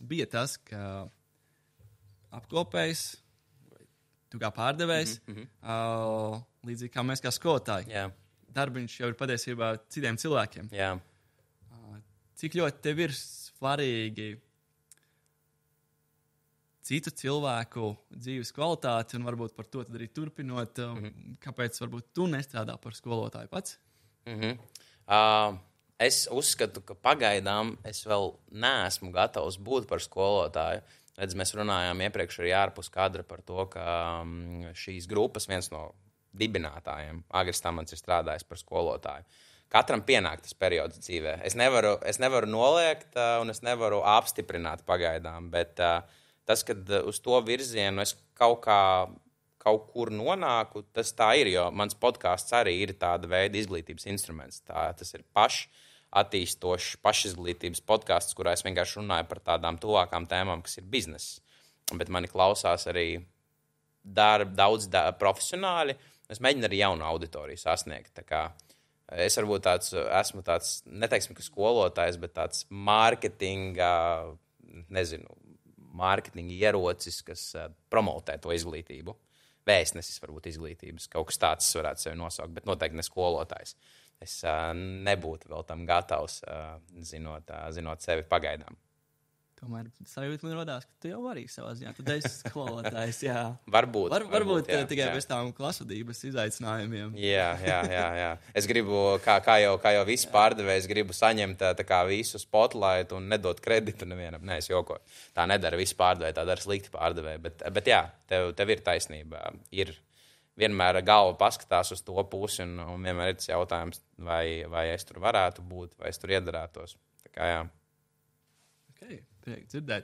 bija tas, ka apkopējs, tu kā pārdevējs, līdzīgi kā mēs kā skolotāji. Jā. Darbiņš jau ir patiesībā citiem cilvēkiem. Jā. Cik ļoti tev ir svarīgi citu cilvēku dzīves kvalitāti un varbūt par to tad arī turpinot, kāpēc varbūt tu nestrādā par skolotāju pats? Es uzskatu, ka pagaidām es vēl neesmu gatavs būt par skolotāju. Redz, mēs runājām iepriekš arī ārpus kadra par to, ka šīs grupas viens no dibinātājiem, Agris Tamants, ir strādājis par skolotāju. Katram pienāk tas periods dzīvē. Es nevaru noliegt un es nevaru apstiprināt pagaidām, bet tas, kad uz to virzienu es kaut kur nonāku, tas tā ir, jo mans podcasts arī ir tāda veida izglītības instruments. Tas ir attīstošs pašizglītības podcasts, kurā es vienkārši runāju par tādām tuvākām tēmām, kas ir bizness. Bet mani klausās arī daudz profesionāļi. Es mēģinu arī jaunu auditoriju sasniegt. Tā kā es varbūt esmu tāds, neteiksim, ka skolotājs, bet tāds mārketinga ierocis, kas promotē to izglītību. Vēstnesis varbūt izglītības. Kaut kas tāds varētu sevi nosaukt, bet noteikti ne skolotājs. Es nebūtu vēl tam gatavs, zinot sevi pagaidām. Tomēr sajūta man rodās, ka tu jau arī savā ziņā. Tu esi skolotājs, jā. Varbūt jā, tikai bez tām klasvadības izaicinājumiem. Jā. Es gribu, kā jau visi pārdevējs, gribu saņemt tā kā visu spotlight un nedot kreditu nevienam. Nē, es jokoju. Tā nedara visi pārdevēji, tā dara slikti pārdevēji. Bet jā, tev ir taisnība. Ir vienmēr galva paskatās uz to pusi un vienmēr ir tas jautājums, vai es tur varētu būt, vai es tur iedarētos. Tā kā jā. Okay. Prieks dzirdēt.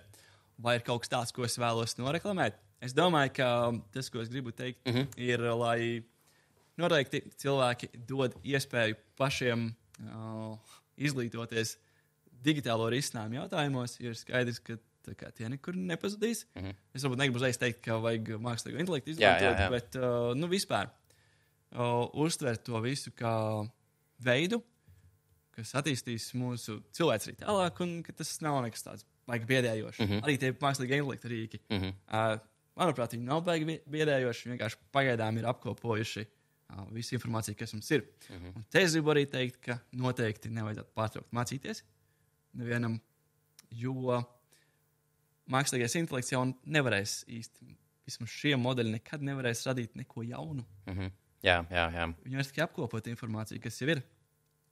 Vai ir kaut kas tāds, ko es vēlos noreklamēt? Es domāju, ka tas, ko es gribu teikt, ir, lai noteikti cilvēki dod iespēju pašiem izglītoties digitālo risinājumu jautājumos. Ir skaidrs, ka tie nekur nepazudīs. Es varbūt negribu uzreiz teikt, ka vajag mākslīgo intelektu izglītot, bet vispār uztvert to visu kā veidu, kas attīstīs mūsu cilvēks arī tālāk, un ka tas nav nekas tāds baigi biedējošs. Arī tie mākslīgi intelekta rīki. Manuprāt, viņi nav baigi biedējoši, vienkārši pagaidām ir apkopojuši visu informāciju, kas mums ir. Un te es gribu arī teikt, ka noteikti nevajadzētu pārtraukt mācīties nevienam, jo mākslīgais intelekts jau nevarēs īsti, vismaz šie modeļi nekad nevarēs radīt neko jaunu. Jā. Viņi var tikai apkopot informāciju, kas jau ir,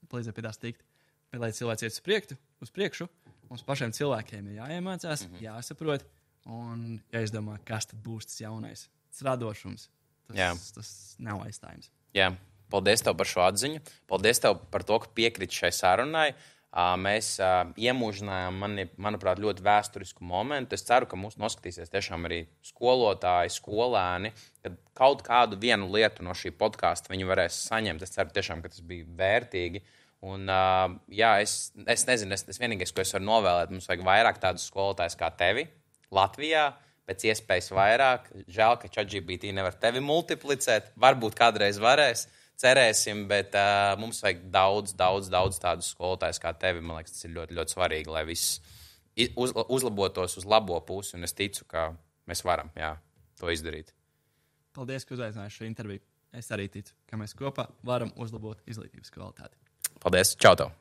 palīdzēt pie tās tikt. Bet, lai cilvēks iet uz priekšu, mums pašiem cilvēkiem ir jāiemācās, jāsaprot un jāizdomā, kas tad būs tas jaunais. Tas radošums, tas nav aizstājums. Jā, paldies tev par šo atziņu. Paldies tev par to, ka piekriti šai sarunai. Mēs iemūžinājām, manuprāt, ļoti vēsturisku momentu. Es ceru, ka mūs noskatīsies tiešām arī skolotāji, skolēni, kad kaut kādu vienu lietu no šī podkāsta viņi varēs saņemt. Es ceru tiešām, ka tas bija vērtīgi. Un, es nezinu, es vienīgais, ko es varu novēlēt, mums vajag vairāk tādus skolotājus kā tevi Latvijā, pēc iespējas vairāk. Žēl, ka ChatGPT nevar tevi multiplicēt. Varbūt kādreiz varēs. Cerēsim, bet mums vajag daudz tādus skolotājus kā tevi. Man liekas, tas ir ļoti, ļoti svarīgi, lai viss uzlabotos uz labo pusi. Un es ticu, ka mēs varam to izdarīt. Paldies, ka uzaicināji šo interviju. Es arī ticu, ka mēs kopā varam uzlabot izglītības kvalitāti. Paldies! Čau tev!